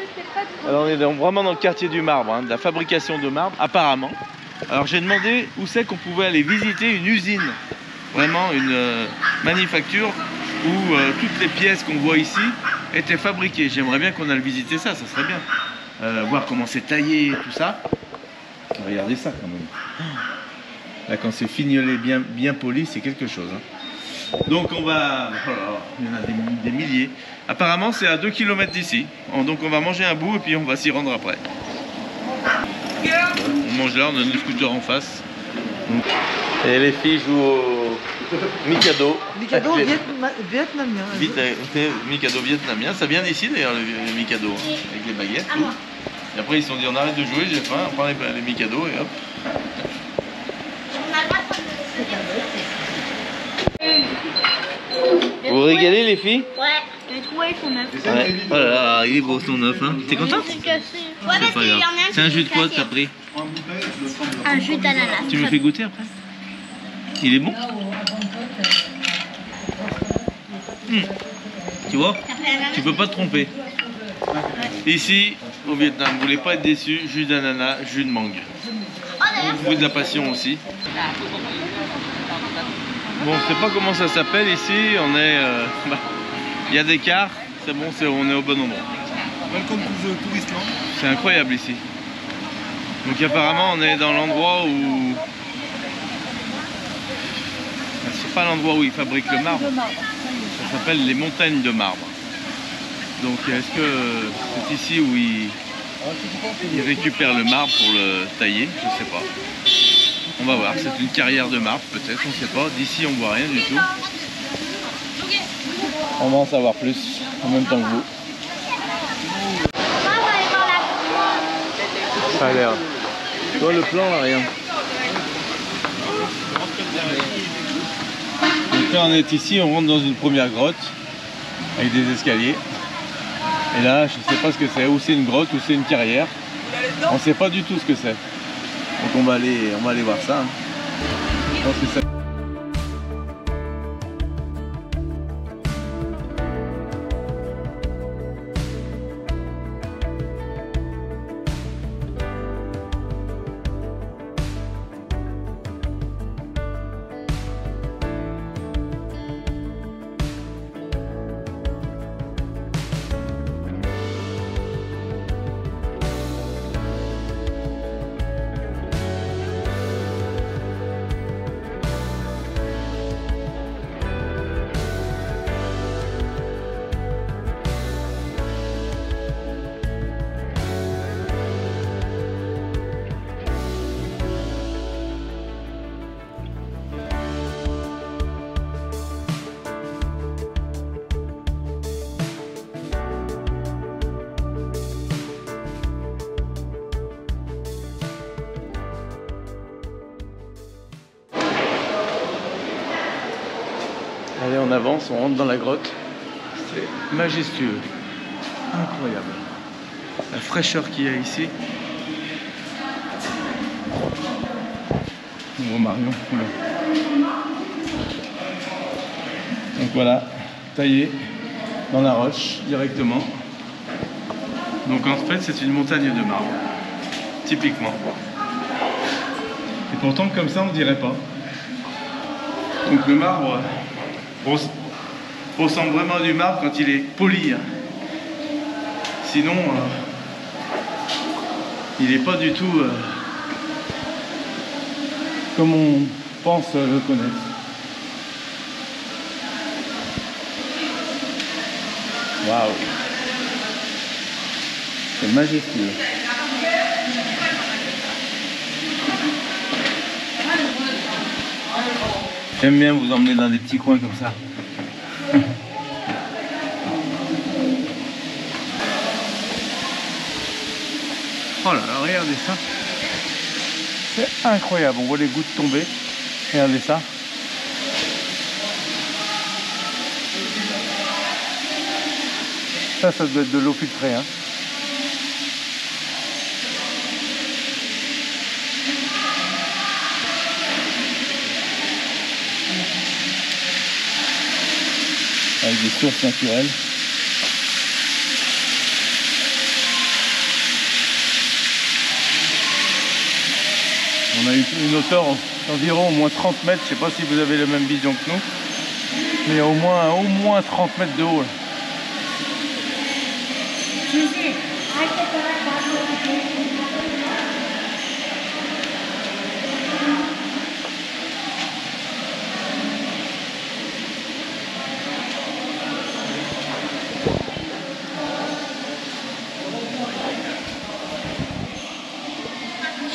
Alors on est vraiment dans le quartier du marbre, hein, de la fabrication de marbre apparemment. Alors j'ai demandé où c'est qu'on pouvait aller visiter une usine, vraiment une manufacture où toutes les pièces qu'on voit ici étaient fabriquées. J'aimerais bien qu'on aille visiter ça, ça serait bien. Voir comment c'est taillé et tout ça. Regardez ça quand même. Là quand c'est fignolé, bien poli, c'est quelque chose. Hein. Donc on va... Oh là là, il y en a des milliers. Apparemment c'est à 2 km d'ici. Donc on va manger un bout et puis on va s'y rendre après. On mange là, on a le scooter en face. Et les filles jouent au Mikado. Mikado vietnamien. Mikado vietnamien. Ça vient d'ici d'ailleurs le Mikado, hein, avec les baguettes. Tout. Et après ils se sont dit on arrête de jouer, j'ai faim, on prend les Mikado et hop. Vous vous régalez les filles? Ouais, j'ai trouvé son œuf. Ouais. Oh là là, il est beau son œuf, hein. T'es content? C'est cassé. Ouais, parce qu'il y en a un. C'est un jus de quoi que t'as pris? Un jus d'ananas. Tu me fais goûter après? Il est bon? Tu vois? Tu peux pas te tromper. Ici, au Vietnam, vous voulez pas être déçu, jus d'ananas, jus de mangue. Fruit de la passion aussi. Bon, je sais pas comment ça s'appelle ici, on est... il y a des cars, c'est bon, on est au bon endroit. Welcome to the tourist land. C'est incroyable ici. Donc apparemment on est dans l'endroit où... C'est pas l'endroit où ils fabriquent le marbre. Ça s'appelle les montagnes de marbre. Donc est-ce que c'est ici où ils récupèrent le marbre pour le tailler? Je sais pas. On va voir, c'est une carrière de marbre peut-être, on sait pas. D'ici on voit rien du tout. On va en savoir plus en même temps que vous. Ça a l'air. Tu vois le plan là, rien. Donc là on est ici, on rentre dans une première grotte avec des escaliers. Et là je sais pas ce que c'est, ou c'est une grotte ou c'est une carrière. On sait pas du tout ce que c'est. Donc on va aller voir ça. Hein. Je pense que ça... Allez, on avance, on rentre dans la grotte. C'est majestueux, incroyable. La fraîcheur qu'il y a ici. On voit Marion. Oula. Donc voilà, taillé dans la roche directement. Donc en fait c'est une montagne de marbre, typiquement. Et pourtant comme ça on dirait pas. Donc le marbre ressemble vraiment à du marbre quand il est poli. Sinon il n'est pas du tout comme on pense le connaître. Waouh, c'est majestueux. J'aime bien vous emmener dans des petits coins comme ça. Oh là là, regardez ça. C'est incroyable, on voit les gouttes tomber. Regardez ça. Ça doit être de l'eau filtrée, hein. Avec des sources naturelles. On a eu une hauteur d'environ au moins 30 mètres. Je ne sais pas si vous avez la même vision que nous. Mais il y a au moins 30 mètres de haut là.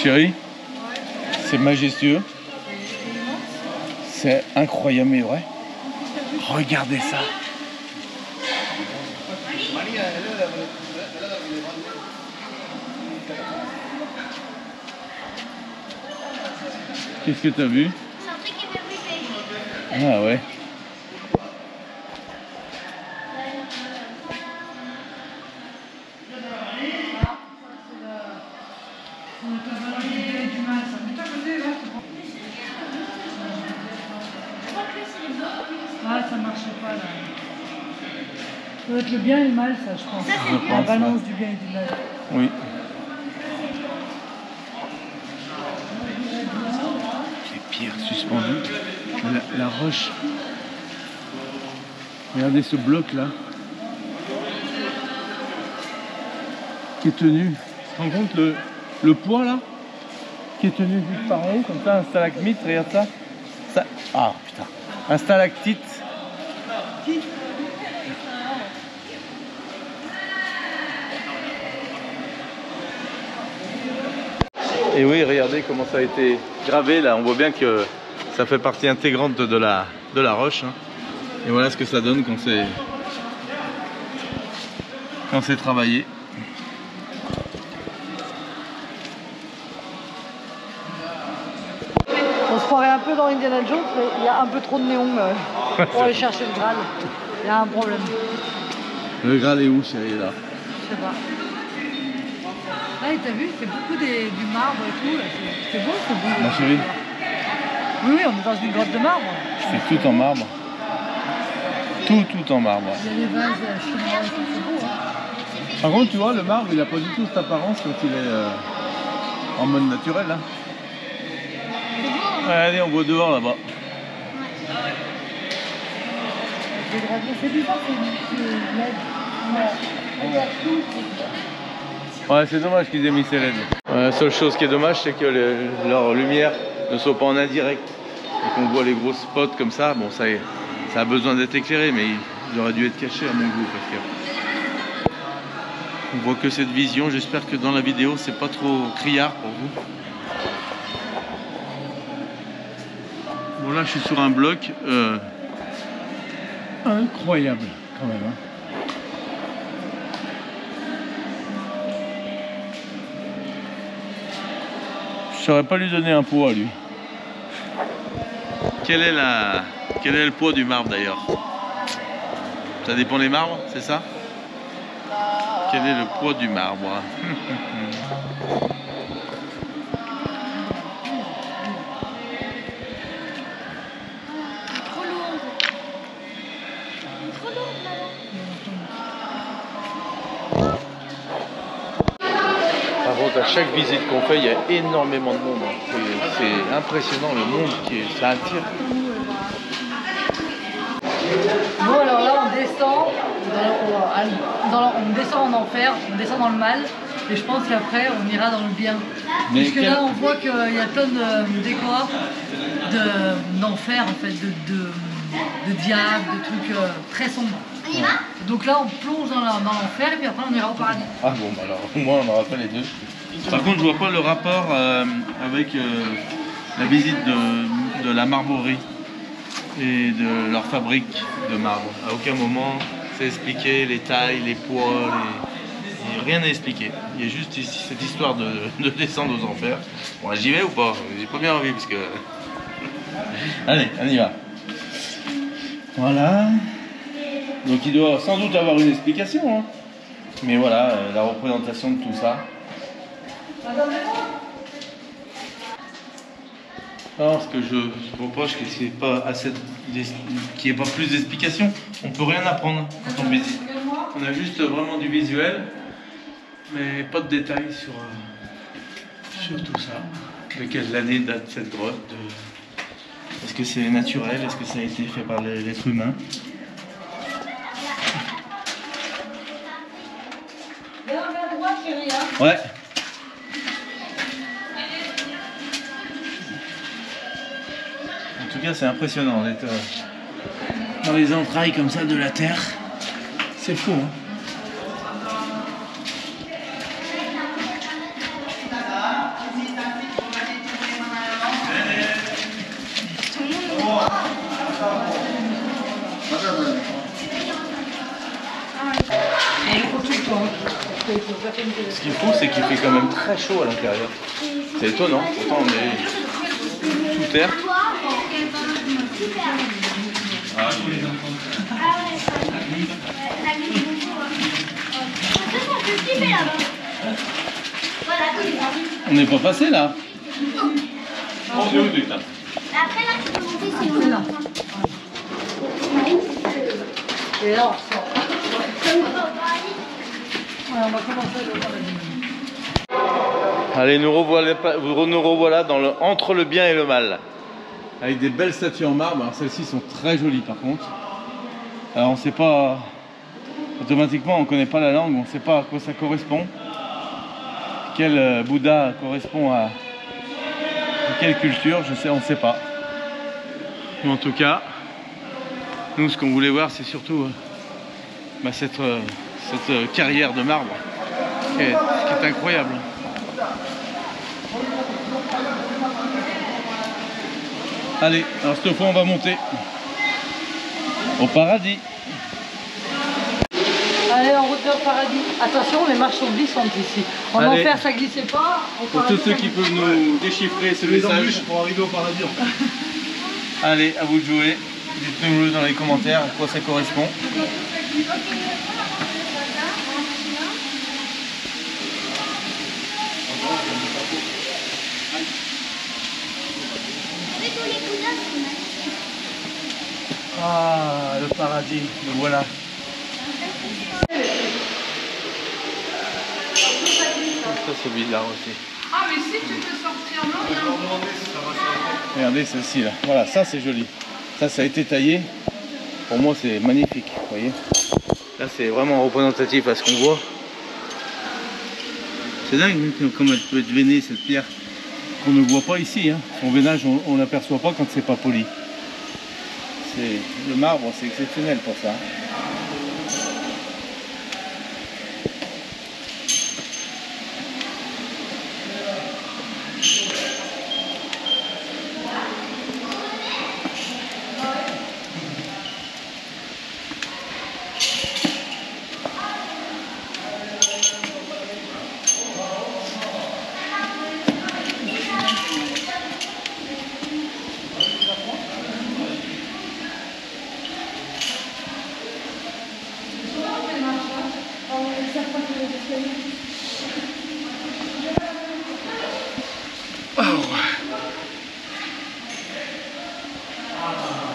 Chérie, c'est majestueux. C'est incroyable, mais vrai. Regardez ça. Qu'est-ce que tu as vu? C'est un truc qui fait flipper. Ah ouais. Ah, ça marche pas là. Ça doit être le bien et le mal, ça, je pense. La balance du bien et du mal. Oui. Les pierres suspendues. La roche. Regardez ce bloc là. Qui est tenu. Tu te rends compte le poids là? Qui est tenu juste par en haut, comme ça, un stalagmite, regarde ça. Ah putain. Un stalactite. Et oui, regardez comment ça a été gravé là. On voit bien que ça fait partie intégrante de la roche. Hein. Et voilà ce que ça donne quand c'est travaillé. On se croirait un peu dans Indiana Jones, mais il y a un peu trop de néon pour aller chercher le Graal. Il y a un problème. Le Graal est où, chérie, là? Je sais pas. Là, t'as vu, c'est beaucoup du marbre et tout. C'est beau, c'est beau. Ma chérie? Oui, on est dans une grotte de marbre. C'est tout en marbre. Tout en marbre. Il y a des vases chinois, c'est beau. Hein. Par contre, tu vois, le marbre, il n'a pas du tout cette apparence quand il est en mode naturel. Hein. Allez, on voit dehors là-bas. C'est bizarre, c'est LED. Ouais, c'est dommage qu'ils aient mis ces LED. La seule chose qui est dommage, c'est que leur lumière ne soit pas en indirect. Et qu'on voit les gros spots comme ça. Bon, ça a besoin d'être éclairé, mais ils auraient dû être cachés à mon goût. Parce que on voit que cette vision. J'espère que dans la vidéo, c'est pas trop criard pour vous. Bon, là, je suis sur un bloc incroyable, quand même. Hein. Je saurais pas lui donner un poids à lui. Quel est le poids du marbre d'ailleurs? Ça dépend des marbres, c'est ça? Quel est le poids du marbre? chaque visite qu'on fait, il y a énormément de monde. C'est impressionnant le monde ça attire. Bon alors là on descend, on descend en enfer, on descend dans le mal et je pense qu'après on ira dans le bien. Parce que là on voit qu'il y a plein de décors d'enfer en fait, de diables, de trucs très sombres. On y va? Donc là on plonge dans l'enfer et puis après on ira au paradis. Ah bon, bah alors au moins on aura pas les deux. Par contre je vois pas le rapport avec la visite de la marbrerie et de leur fabrique de marbre. À aucun moment c'est expliqué les tailles, les poids, rien n'est expliqué. Il y a juste ici cette histoire de descendre aux enfers. Bon, j'y vais ou pas? J'ai pas bien envie parce que... Allez, on y va. Voilà. Donc il doit sans doute avoir une explication. Hein. Mais voilà, la représentation de tout ça. Alors, ce que je reproche, c'est qu'il n'y ait pas plus d'explications. On peut rien apprendre quand on visite. On a juste vraiment du visuel, mais pas de détails sur tout ça. De quelle année date cette grotte? Est-ce que c'est naturel? Est-ce que ça a été fait par l'être humain? Ouais. En tout cas, c'est impressionnant d'être dans les entrailles comme ça de la Terre. C'est fou, hein? Ce qu'il faut, c'est qu'il fait quand même très chaud à l'intérieur. C'est étonnant. Pourtant, on est sous terre. Ah, on n'est pas passé là. On est où, putain? Après là, tu peux monter sinon. Là. Et là, on sort. Ouais, on va commencer le paradis. Allez, nous revoilà entre le bien et le mal. Avec des belles statues en marbre. Alors celles-ci sont très jolies par contre. Alors on ne sait pas... Automatiquement on ne connaît pas la langue, on ne sait pas à quoi ça correspond. Quel Bouddha correspond à quelle culture, on ne sait pas. Mais en tout cas, nous ce qu'on voulait voir c'est surtout cette carrière de marbre qui est incroyable. Allez, alors cette fois on va monter au paradis. Allez, en route vers le paradis. Attention, les marches sont glissantes ici. En enfer, ça glissait pas. Pour tous ceux qui peuvent nous déchiffrer ce message pour arriver au paradis. Allez, à vous de jouer. Dites-nous dans les commentaires à quoi ça correspond. Ah, le paradis, le voilà. Ça c'est bizarre aussi. Ah mais si tu peux sortir non. Regardez celle-ci là. Voilà, ça c'est joli. Ça a été taillé. Pour moi c'est magnifique, vous voyez. Là c'est vraiment représentatif à ce qu'on voit. C'est dingue comme elle peut être veinée cette pierre. On ne voit pas ici. Hein. Son veinage on l'aperçoit pas quand c'est pas poli. Le marbre c'est exceptionnel pour ça.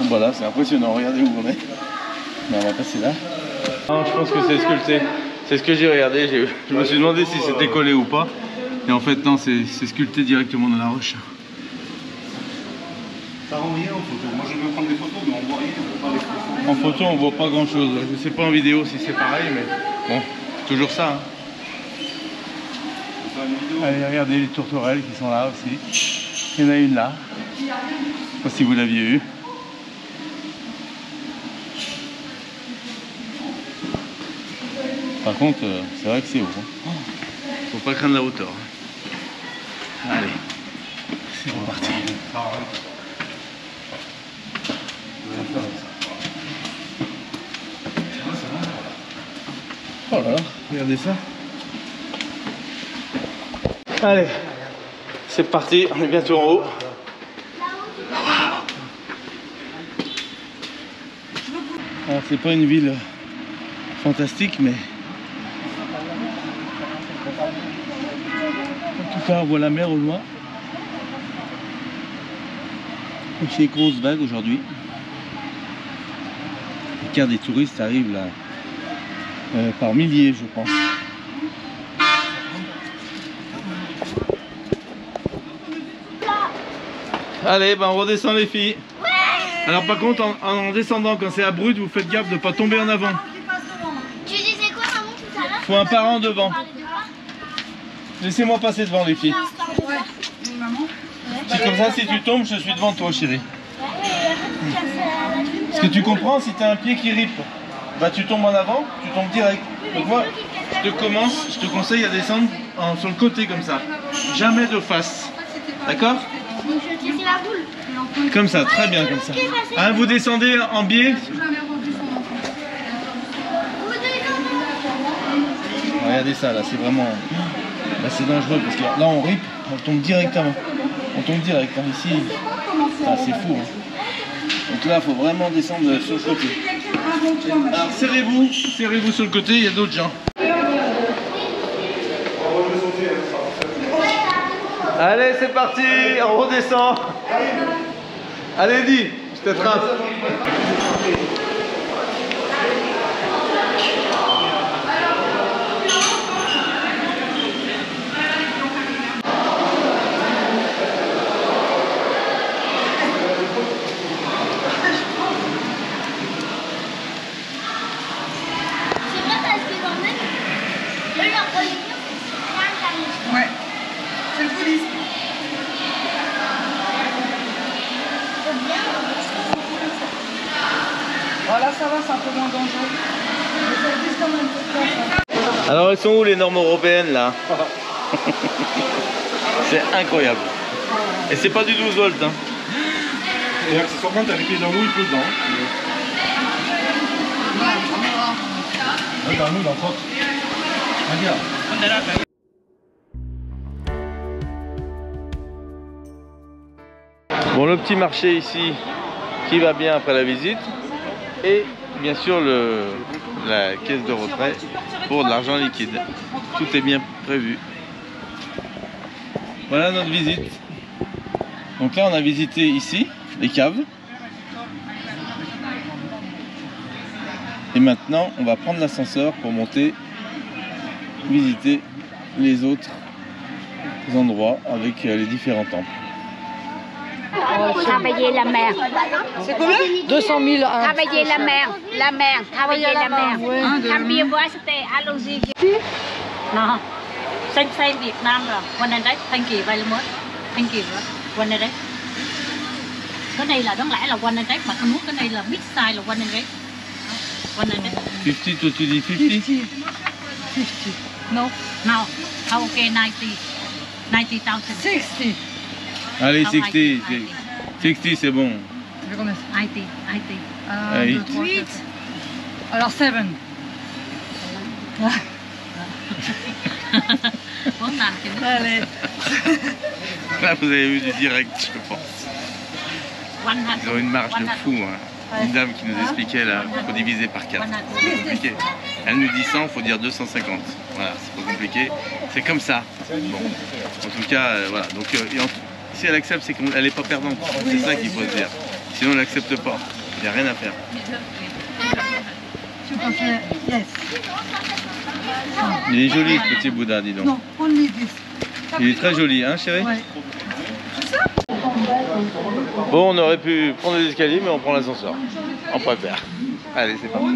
Voilà, c'est impressionnant, regardez où on est. Mais on va passer là. Non, je pense que c'est sculpté. C'est ce que j'ai regardé. Je me suis demandé si c'était collé ou pas. Et en fait, non, c'est sculpté directement dans la roche. Ça rend rien en photo. Moi je veux prendre des photos, mais on voit rien, on voit pas les photos. En photo, on voit pas grand chose. Je sais pas en vidéo si c'est pareil, mais bon, toujours ça. Hein. Allez, regardez les tourterelles qui sont là aussi. Il y en a une là. Je sais pas si vous l'aviez eu. Par contre, c'est vrai que c'est haut. Hein. Faut pas craindre la hauteur. Allez, c'est reparti. Oh là là, regardez ça. Allez, c'est parti, on est bientôt en haut. Alors c'est pas une ville fantastique, mais en tout cas on voit la mer au loin. Il fait grosse vague aujourd'hui. Car des touristes arrivent là par milliers, je pense. Allez, ben on redescend les filles. Ouais. Alors par contre, en descendant, quand c'est abrupt, vous faites gaffe de ne pas tomber en avant. Tu disais quoi, maman, tout à l'heure? Faut un parent devant. Laissez-moi passer devant les filles. C'est comme ça, si tu tombes, je suis devant toi, chérie. Est-ce que tu comprends, si tu as un pied qui ripe, bah tu tombes en avant, tu tombes direct. Donc moi, je te conseille à descendre sur le côté comme ça. Jamais de face. D'accord? Comme ça, très bien comme ça. Hein, vous descendez en biais. Regardez ça, là, c'est vraiment... Là, c'est dangereux parce que là, on ripe, on tombe directement. On tombe direct, hein, ici. Ah, c'est fou. Hein. Donc là, il faut vraiment descendre sur le côté. Alors, serrez-vous sur le côté, il y a d'autres gens. Allez, c'est parti, on redescend. Allez, dis, je t'attrape. Ouais, c'est le bouddhisme. Voilà, ça va, c'est un peu moins dangereux. Mais ça existe quand même peu de place. Alors, elles sont où les normes européennes là? C'est incroyable. Et c'est pas du 12 volts. Hein. Et accessoirement, t'as les pieds dans l'eau, il pleut dedans. Ouais, dans l'eau, dans le croc. Regarde. Bon, le petit marché ici qui va bien après la visite. Et bien sûr la caisse de retrait pour de l'argent liquide. Tout est bien prévu. Voilà notre visite. Donc là on a visité ici les caves. Et maintenant on va prendre l'ascenseur pour monter visiter les autres endroits avec les différents temples. Travailler la mer. C'est combien? 200 000. Travailler la mer. La mer. Travailler la mer. Tham gia quá c'était allons-y. Non. Xem Việt Nam rồi. Quan này đấy, Thanh Kỳ vậy mới. Thanh Kỳ rồi. Quan này đấy. Cái này là đáng lẽ là quan này đấy, mà không muốn cái này là mix size là quan này đấy. Quan này đấy. 50, toi tu dis 50? 50. No. No. Ok 90. 90,000. 60. Allez, 60. 60 c'est bon. Ça fait combien? 90. 1, 2, 3, 4. Alors 7. Allez. Là vous avez vu du direct, je pense. Ils ont une marge de fou. Hein. Une dame qui nous expliquait là, il faut diviser par 4. C'est compliqué. Elle nous dit 100, il faut dire 250. Voilà, c'est pas compliqué. C'est comme ça. Bon. En tout cas, voilà. Donc, si elle accepte, c'est qu'elle n'est pas perdante. C'est ça qu'il faut se dire. Sinon, elle n'accepte pas. Il n'y a rien à faire. Yes. Il est joli ce petit Bouddha, dis donc. Non, only this. Il est très joli, hein chérie? Ouais. Bon, on aurait pu prendre les escaliers, mais on prend l'ascenseur. On préfère. Allez, c'est parti.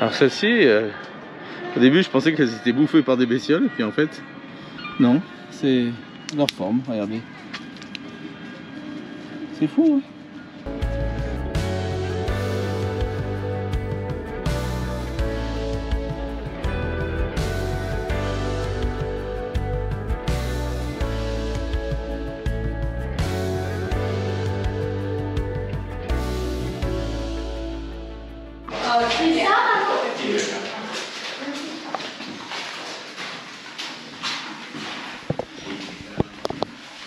Alors celle-ci, au début je pensais qu'elles étaient bouffées par des bestioles, et puis en fait, non, c'est leur forme, regardez. C'est fou, hein.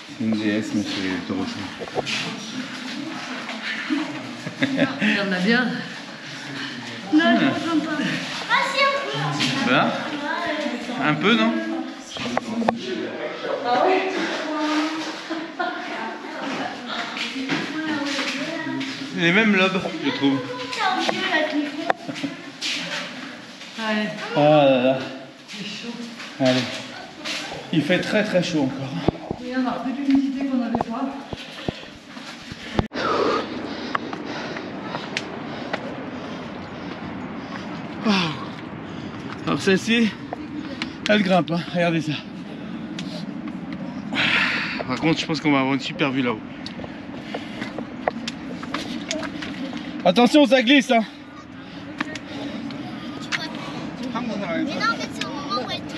C'est une GS, mais c'est Toro. Il y en a bien. Non, je ne comprends pas. Ah si, un peu. Voilà. Un peu, non? Ah oui. Les mêmes lobes, je trouve. Allez. Ah là là. C'est chaud. Allez. Il fait très très chaud encore. Il y en a plus d'humidité qu'on n'avait pas. Wow. Alors celle-ci, elle grimpe, hein. Regardez ça. Par contre, je pense qu'on va avoir une super vue là-haut. Attention, ça glisse, hein. Mais non, mais c'est au moment où elle tourne.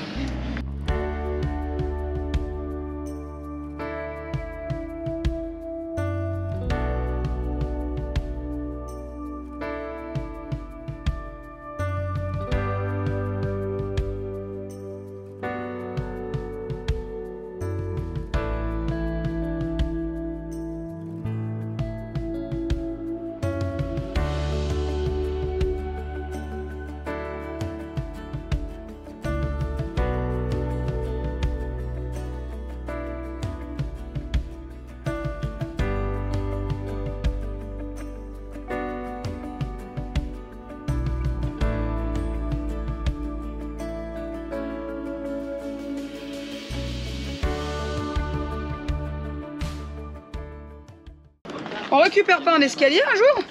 On récupère pas un escalier un jour?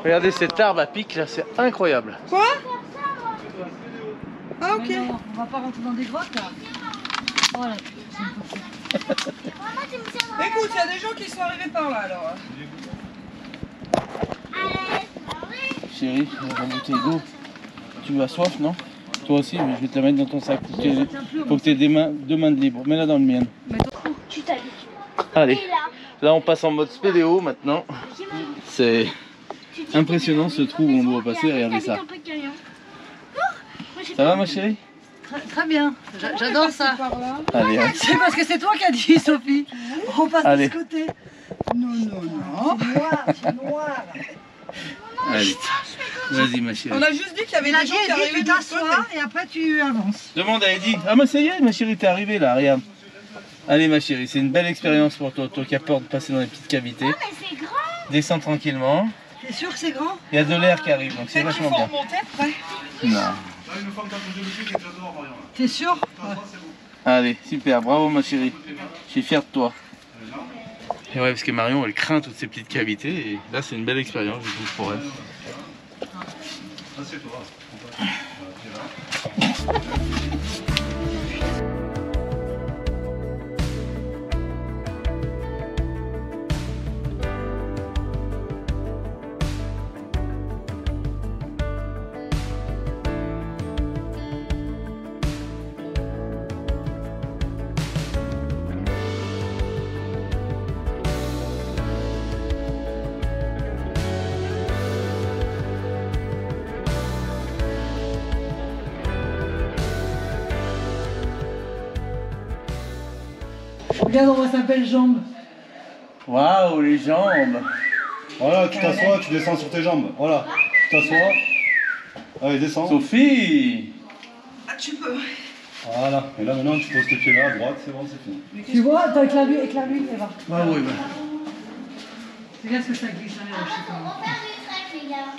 Regardez cet arbre à pic là, c'est incroyable. Quoi? Ah ok. Non, on va pas rentrer dans des grottes là. Voilà. Écoute, il y a des gens qui sont arrivés par là alors. Chérie, la bouteille d'eau. Tu as soif, non? Toi aussi, mais je vais te la mettre dans ton sac. Faut que tu aies deux mains de libre. Mets-la dans le mien. Tu t'habilles. Allez. Et là, Là, on passe en mode spéléo maintenant. C'est impressionnant ce trou où on doit passer. Regardez ça. Ça va, ma chérie? Très bien. J'adore ça. Allez, allez. C'est parce que c'est toi qui as dit, Sophie. On passe Allez. de ce côté. Non, non, non. C'est noir. Allez. Vas-y, ma chérie. On a juste dit qu'il y avait Il a des dit, gens qui arrivaient tu de l'autre t'assois côté. et après tu avances. Demande à Eddie. Ah, mais ça y est, ma chérie, t'es arrivée là, regarde. Allez, ma chérie, c'est une belle expérience pour toi. Toi qui as peur de passer dans les petites cavités. mais c'est grand. Descends tranquillement. T'es sûr que c'est grand? Il y a de l'air qui arrive, donc c'est Peut-être qu'il vachement faut bien. remonter après. Non. T'es sûr? Ouais. Allez, super, bravo ma chérie. Je suis fier de toi. Et ouais, parce que Marion, elle craint toutes ces petites cavités. Et là, c'est une belle expérience, je trouve, pour elle. Assieds-toi. Regarde, on voit sa belle jambe. Waouh, les jambes! Voilà, tu t'assois, tu descends sur tes jambes. Voilà, tu t'assois. Allez, descends. Sophie! Ah, tu peux. Voilà, et là maintenant tu poses tes pieds là à droite, c'est bon, c'est fini. Tu vois, attends, éclaire-lui, Eva. Ah oui, bah. Regarde ce que ça glisse, hein, les rochers, quand même. On va faire du trek, les gars.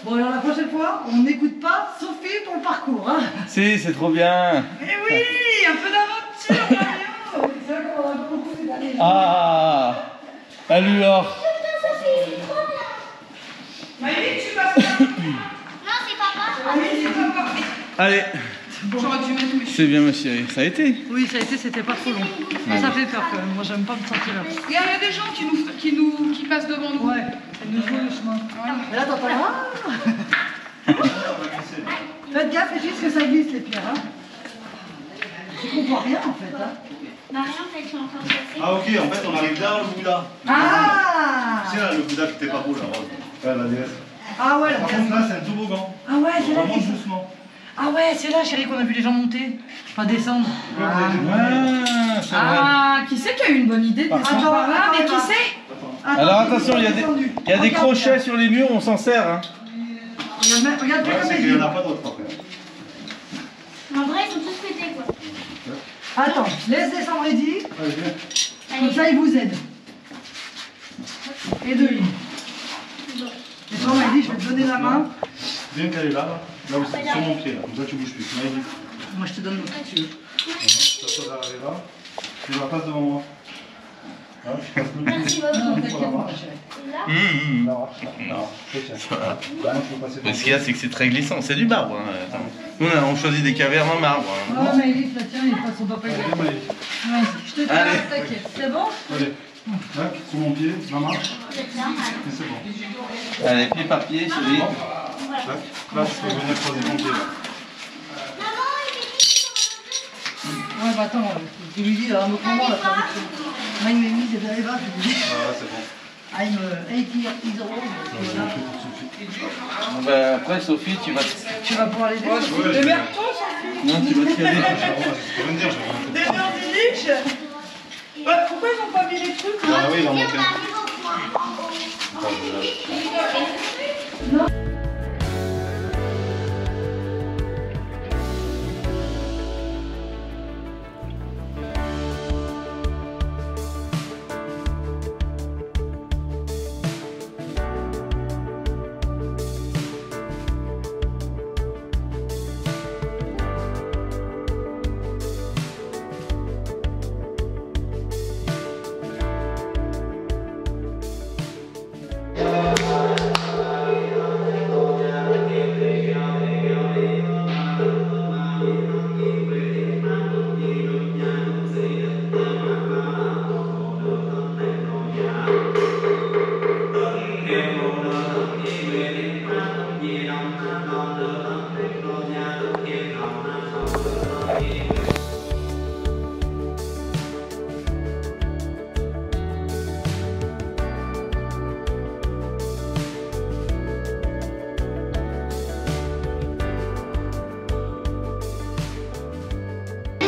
Bon, alors la prochaine fois, on n'écoute pas Sophie pour le parcours. Hein. Si, c'est trop bien! Eh oui, un peu d'aventure, Marion. C'est vrai qu'on a beaucoup ces derniers jours. Ah! Alors! Maëlie, tu vas faire. Non, c'est papa. Oui, c'est papa. Allez! J'aurais dû mettre mes. C'est bien, ma chérie. Ça a été? Oui, ça a été, c'était pas trop long. Ouais. Ça fait peur quand même. Moi, j'aime pas me sentir là. Il y a des gens qui passent devant nous. Ouais, ça nous joue le chemin. Et là, t'entends là. Faites gaffe, et juste que ça glisse les pierres. Hein. Je comprends rien en fait. Hein. Marion, fait tu encore passer. Ah ok, en fait on arrive là au Bouddha. Ah. Tu sais là, le Bouddha qui était pas beau là, rose. Ouais, la déesse. Ah ouais, Par contre là c'est un toboggan. Ah ouais, c'est On là. remonte doucement. Ah ouais, c'est là, chérie, qu'on a vu les gens monter. Enfin, descendre. Ah, c'est vrai. Ah, qui c'est qui a eu une bonne idée de descendre par là? Mais qui c'est? Alors attention, il y a des crochets sur les murs, on s'en sert. Hein. Regarde, regarde, Ouais, comme c'est elle qu'il n'y dit. en a pas d'autres après. En vrai, ils sont tous pétés, quoi. Attends, laisse descendre Eddy. Allez, viens. Comme ça, il vous aide. Et de lui. Et toi, Eddy, je vais te donner la main. Viens qu'elle est là, là où c'est sur mon pied là. Comme ça tu bouges plus. Allez, Moi, je te donne l'autre si tu veux. ça va arriver là. Tu la passes devant moi. Hein, je passe le Merci pied. beaucoup. Non, t'inquiète pas, chérie. Là, Là, marche, là. Non, je tiens. Là, je peux passer Mais ce qu'il y a, c'est que c'est très glissant. C'est du marbre. Hein. Attends. Nous, on choisit des cavernes en marbre. Hein. Oh, mais Eddy, la tiens, il passe son papa. Allez, viens, Maëlie. Vas-y, je te tiens, Allez. t'inquiète. C'est bon? Allez. Tac, sur mon pied, la marche. c'est bien. Et c'est bon. Allez, pied par pied, chérie. Tac. Là, tu peux venir poser ton pied là. Maman, il est qui? Ouais, bah attends, je lui dis, un autre moment, la traduction. Moi, il m'a mis des Eva, je lui dis. Ah, c'est bon. I'm 80 years old. Voilà. Bon, bah, après, Sophie, tu vas pouvoir l'aider. Ouais, Démerde-toi, Sophie. Non, tu vas te caler. Je peux rien dire, j'ai rien fait. Démerde-dich. Ouais, pourquoi ils n'ont pas mis les trucs là? Ah oui, il en Et on manque un. arrive au point. En haut.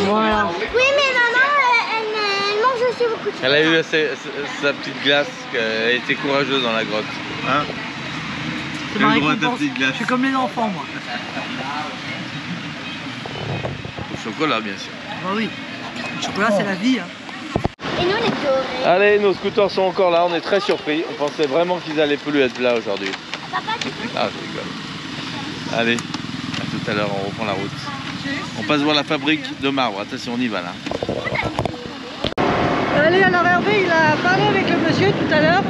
Voilà. Oui, mais maman, elle mange aussi beaucoup de Elle a eu sa petite glace, elle a été courageuse dans la grotte. Hein? C'est Quel ma droit à ta récompense. petite glace. Je suis comme les enfants, moi. Au chocolat, bien sûr. Bah oui. Le chocolat, c'est la vie. Hein. Et nous, les dorés. Allez, nos scooters sont encore là, on est très surpris. On pensait vraiment qu'ils allaient plus être là aujourd'hui. Papa, tu peux? Ah, je rigole. Allez, à tout à l'heure, on reprend la route. On passe voir la fabrique de marbre. Attention, on y va là. Allez, alors Hervé, il a parlé avec le monsieur tout à l'heure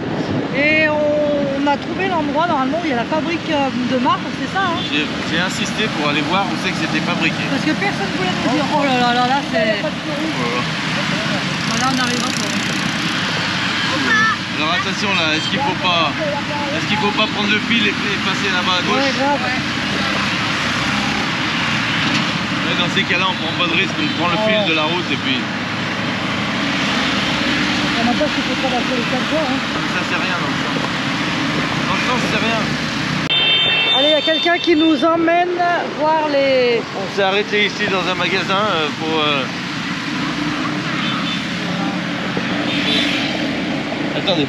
et on a trouvé l'endroit normalement où il y a la fabrique de marbre, c'est ça hein? J'ai insisté pour aller voir où c'est que c'était fabriqué. Parce que personne ne voulait nous dire. Oh là là là là, c'est... Voilà, on arrivera pour... Alors attention là, est-ce qu'il faut pas prendre le fil et passer là-bas à gauche? Ouais, grave. Ouais, dans ces cas-là, on prend pas de risque, on prend le fil de la route et puis... On n'a pas qu'il faut traverser les 4 voies. Hein. Ça c'est rien dans le sens. Dans le sens c'est rien. Allez, il y a quelqu'un qui nous emmène voir les... On s'est arrêté ici dans un magasin pour... Attendez.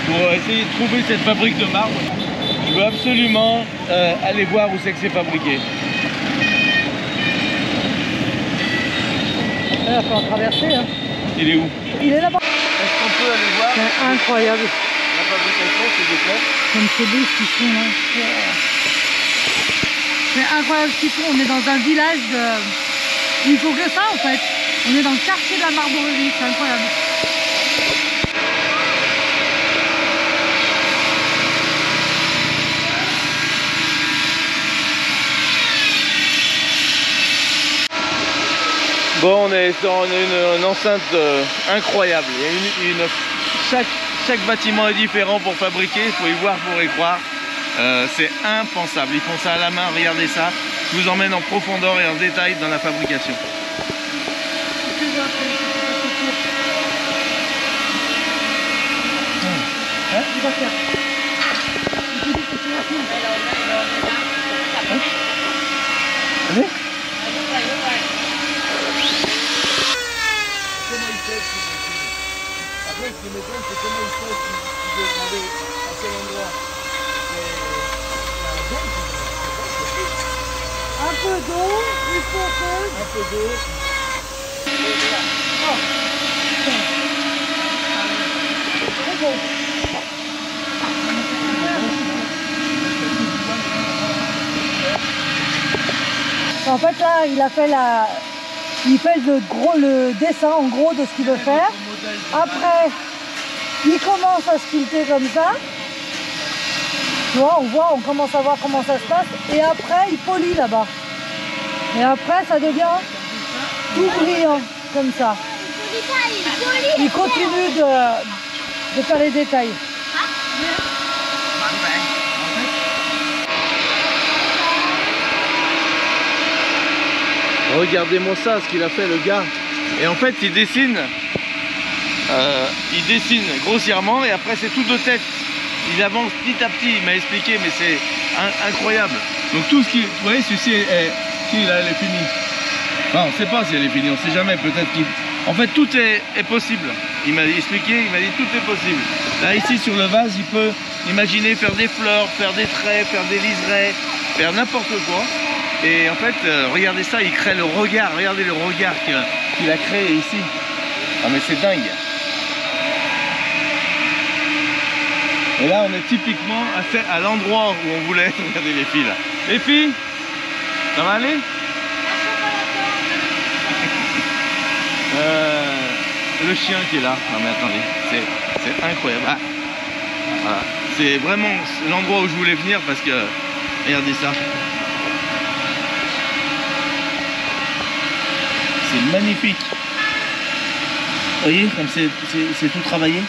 Pour essayer de trouver cette fabrique de marbre. Je veux absolument aller voir où c'est que c'est fabriqué. Il va falloir traverser. Hein. Il est où? Il est là-bas. Est-ce qu'on peut aller voir C'est incroyable. la fabrication, s'il vous plaît? Comme c'est beau ce qu'ils font là. C'est incroyable ce qu'ils font. On est dans un village de... Il faut que ça en fait. On est dans le quartier de la marbrerie. C'est incroyable. Bon, on est dans une enceinte incroyable. Il y a chaque bâtiment est différent pour fabriquer, il faut y voir pour y croire. C'est impensable, ils font ça à la main, regardez ça. Je vous emmène en profondeur et en détail dans la fabrication. Hein? Tu vas faire. Allez. Après, ce qui m'étonne, c'est comment il fait s'il veut demander à quel endroit. Un peu d'eau, il faut que... Un peu d'eau. En fait là, il a fait la... Il fait le dessin en gros de ce qu'il veut faire. Après, il commence à sculpter comme ça. Tu vois, on commence à voir comment ça se passe. Et après, il polit là-bas. Et après, ça devient tout brillant, comme ça. Il continue de faire les détails. Regardez-moi ça, ce qu'il a fait le gars. Et en fait, il dessine grossièrement et après c'est tout de tête. Il avance petit à petit, il m'a expliqué, mais c'est incroyable. Donc tout ce qui... Vous voyez, celui-ci, elle est finie. Enfin, on ne sait pas si elle est finie, on ne sait jamais, peut-être qu'il... En fait, tout est possible. Il m'a expliqué, il m'a dit tout est possible. Là, ici, sur le vase, il peut imaginer faire des fleurs, faire des traits, faire des liserés, faire n'importe quoi. Et en fait, regardez ça, il crée le regard, regardez le regard qu'il a créé ici. Ah mais c'est dingue. Et là, on est typiquement à l'endroit où on voulait être. Regardez les filles là. Les filles, ça va aller? Le chien qui est là. Non mais attendez, c'est incroyable. Ah, voilà. C'est vraiment l'endroit où je voulais venir parce que, regardez ça. C'est magnifique. Vous voyez comme c'est tout travaillé.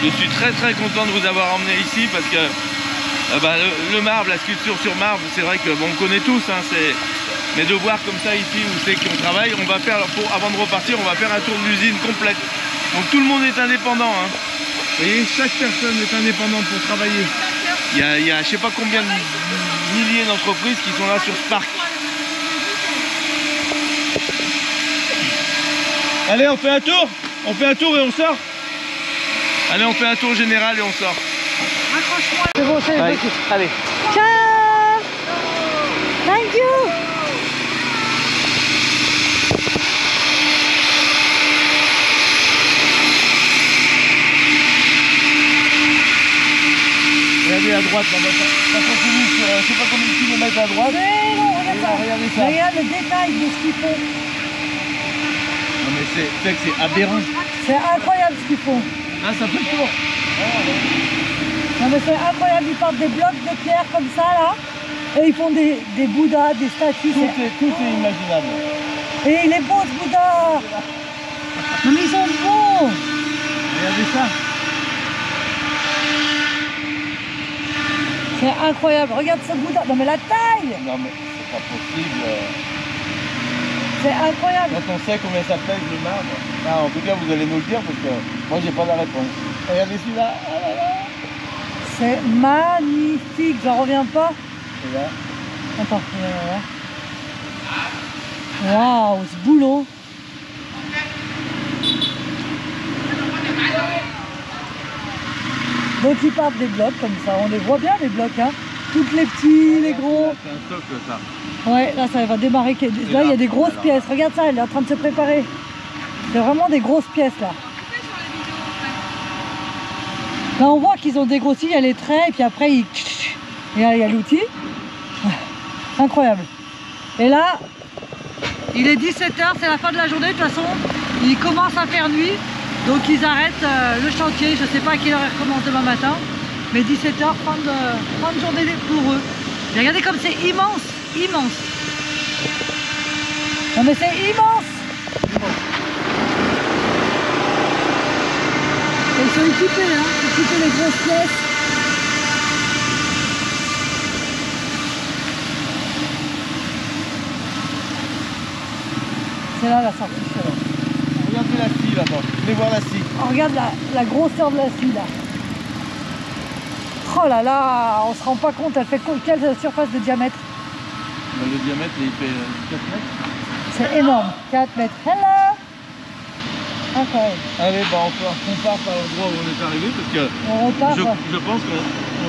Je suis très content de vous avoir emmené ici parce que le marbre, la sculpture sur marbre, c'est vrai que bon, on connaît tous, hein, mais de voir comme ça ici où c'est qu'on travaille, on va faire, avant de repartir, on va faire un tour de l'usine complète. Donc tout le monde est indépendant. Hein. Vous voyez, chaque personne est indépendante pour travailler. Il y a je sais pas combien de milliers d'entreprises qui sont là sur ce parc. Allez, on fait un tour. On fait un tour et on sort. Allez, on fait un tour général et on sort. Accroche-moi. C'est bon, c'est allez, allez. Ciao. Thank you. Regardez à droite, maman. Ça continue sur je sais pas combien de kilomètres à droite. Mais non, regarde ça. Regardez ça. Regarde le détail de ce qu'ils font. Non mais c'est aberrant. C'est incroyable ce qu'ils font. Là ça fait le tour. Non mais c'est incroyable, ils partent des blocs de pierre comme ça là. Et ils font des bouddhas, des statues. Tout est imaginable. Et il est beau ce bouddha. Non mais ils sont beaux. Regardez ça. C'est incroyable, regarde ce bouddha. Non mais la taille. Non mais c'est pas possible. C'est incroyable. Quand on sait combien ça pèse le marbre. Ah, en tout cas vous allez nous le dire parce que moi j'ai pas la réponse. Regardez celui-là. Ah là là. C'est magnifique, j'en reviens pas. Et là. Attends, waouh, ce boulot. Donc ils partent des blocs comme ça, on les voit bien les blocs, hein. Toutes les petits, les gros. C'est un stock ça. Ouais, là ça va démarrer. Là il y a des grosses pièces, regarde ça, elle est en train de se préparer. C'est vraiment des grosses pièces là. Là on voit qu'ils ont dégrossi, il y a les traits et puis après il y a l'outil. Incroyable. Et là, il est 17h, c'est la fin de la journée, de toute façon, il commence à faire nuit, donc ils arrêtent le chantier, je ne sais pas à quelle heure ils recommencent demain matin, mais 17h, fin de journée pour eux. Et regardez comme c'est immense, immense. Non mais c'est immense. Et ils sont équipés, hein, équipés les grosses pièces. C'est là la sortie. Regardez la scie là-bas. Venez voir la scie. On regarde la grosseur de la scie là. Oh là là, on se rend pas compte, elle fait quelle surface de diamètre? Le diamètre il fait 4 mètres. C'est énorme, 4 mètres. Hello. Incroyable. Allez, bah on part par l'endroit où on est arrivé parce que On repart. je pense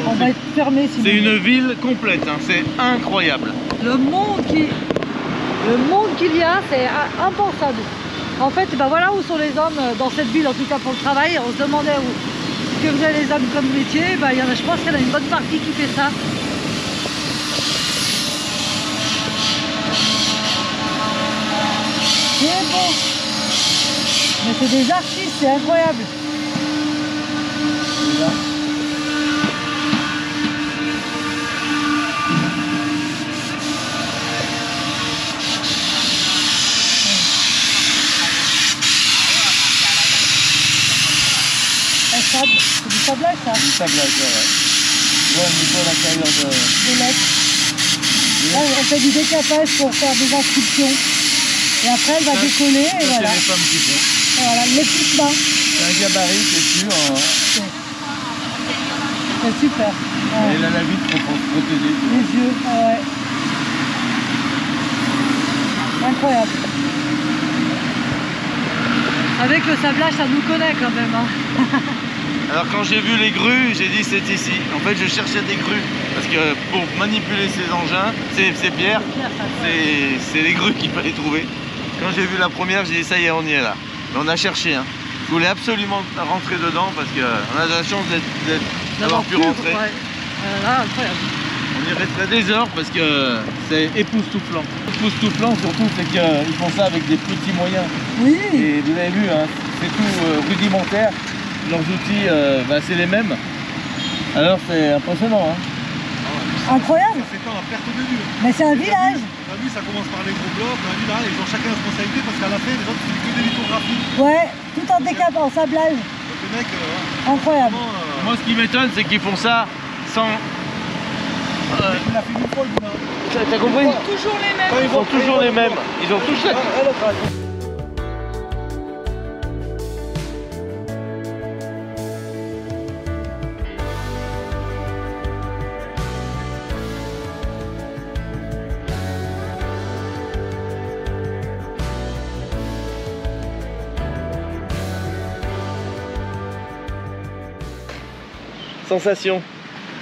On va être fermé sinon. c'est une ville complète, hein. C'est incroyable. Le monde qu'il y a, c'est impensable. En fait, ben voilà où sont les hommes dans cette ville, en tout cas pour le travail. On se demandait où que faisaient les hommes comme métier. Ben, je pense qu'il y en a une bonne partie qui fait ça. C'est beau. Mais c'est des artistes, c'est incroyable. C'est du sablage ça. Du sablage, ouais. Ouais, au niveau de l'intérieur de lettres. Là, on fait du décapage pour faire des inscriptions. Et après, elle va décoller et voilà. C'est les femmes qui font. Et voilà, les petites mains. C'est un gabarit qui est sûr. C'est super. Ouais. Et là, la vitre pour se protéger. Les yeux, ouais. Incroyable. Avec le sablage, ça nous connaît quand même. Hein. Alors quand j'ai vu les grues, j'ai dit c'est ici. En fait je cherchais des grues. Parce que pour manipuler ces engins, ces pierres, c'est les grues qu'il fallait trouver. Quand j'ai vu la première, j'ai dit ça y est, on y est là. Mais on a cherché. Hein. Je voulais absolument rentrer dedans parce qu'on a de la chance d'avoir pu rentrer. Ouais. Là, incroyable. On y resterait des heures parce que c'est époustouflant. Époustouflant surtout, c'est qu'ils font ça avec des petits moyens. Oui. Et vous avez vu, hein, c'est tout rudimentaire. Leurs outils, c'est les mêmes. Alors c'est impressionnant. Hein. Incroyable. Ça s'étend à perte de vue. Mais c'est un village. On a vu, ça commence par les gros blocs. On a vu là, ils ont chacun une responsabilité parce qu'à la fin, les autres, c'est que des lithographies. Ouais, tout en décap, en sablage. Donc les mecs, Incroyable. vraiment, Moi ce qui m'étonne c'est qu'ils font ça sans... il a fait une fois le boulot. T'as compris? Toujours les mêmes. Ils font toujours les mêmes. Ils ont tous chaque... Sensation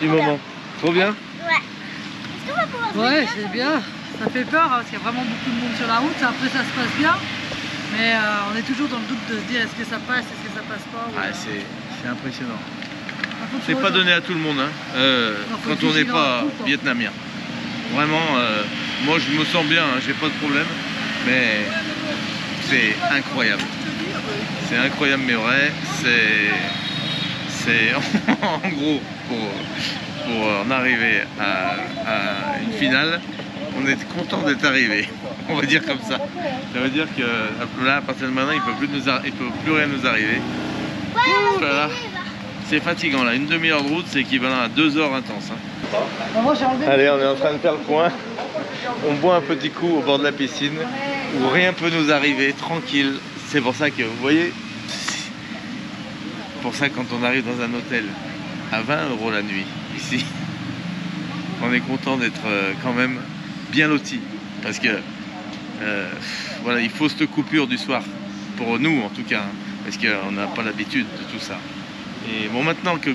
du moment. Trop bien? Ouais. Est-ce qu'on va pouvoir Ouais, venir c'est bien. Ça fait peur hein, parce qu'il y a vraiment beaucoup de monde sur la route. Après, ça se passe bien. Mais on est toujours dans le doute de se dire est-ce que ça passe, est-ce que ça passe pas. Ouais, c'est impressionnant. En c'est pas donné à tout le monde, hein, quand on n'est pas vietnamien. Vraiment, moi je me sens bien, hein, j'ai pas de problème, mais c'est incroyable. C'est incroyable mais vrai, c'est en gros, pour en arriver à une finale, on est content d'être arrivé, on va dire comme ça. Ça veut dire que là, à partir de maintenant, il ne peut plus rien nous arriver. Voilà. C'est fatigant là, une demi-heure de route, c'est équivalent à 2 heures intenses. Hein. Allez, on est en train de faire le coin. On boit un petit coup au bord de la piscine où rien peut nous arriver, tranquille. C'est pour ça que, vous voyez, pour ça quand on arrive dans un hôtel à 20 € la nuit, ici, on est content d'être quand même bien loti. Parce que, voilà, il faut cette coupure du soir, pour nous en tout cas, hein, parce qu'on n'a pas l'habitude de tout ça. Et bon, maintenant que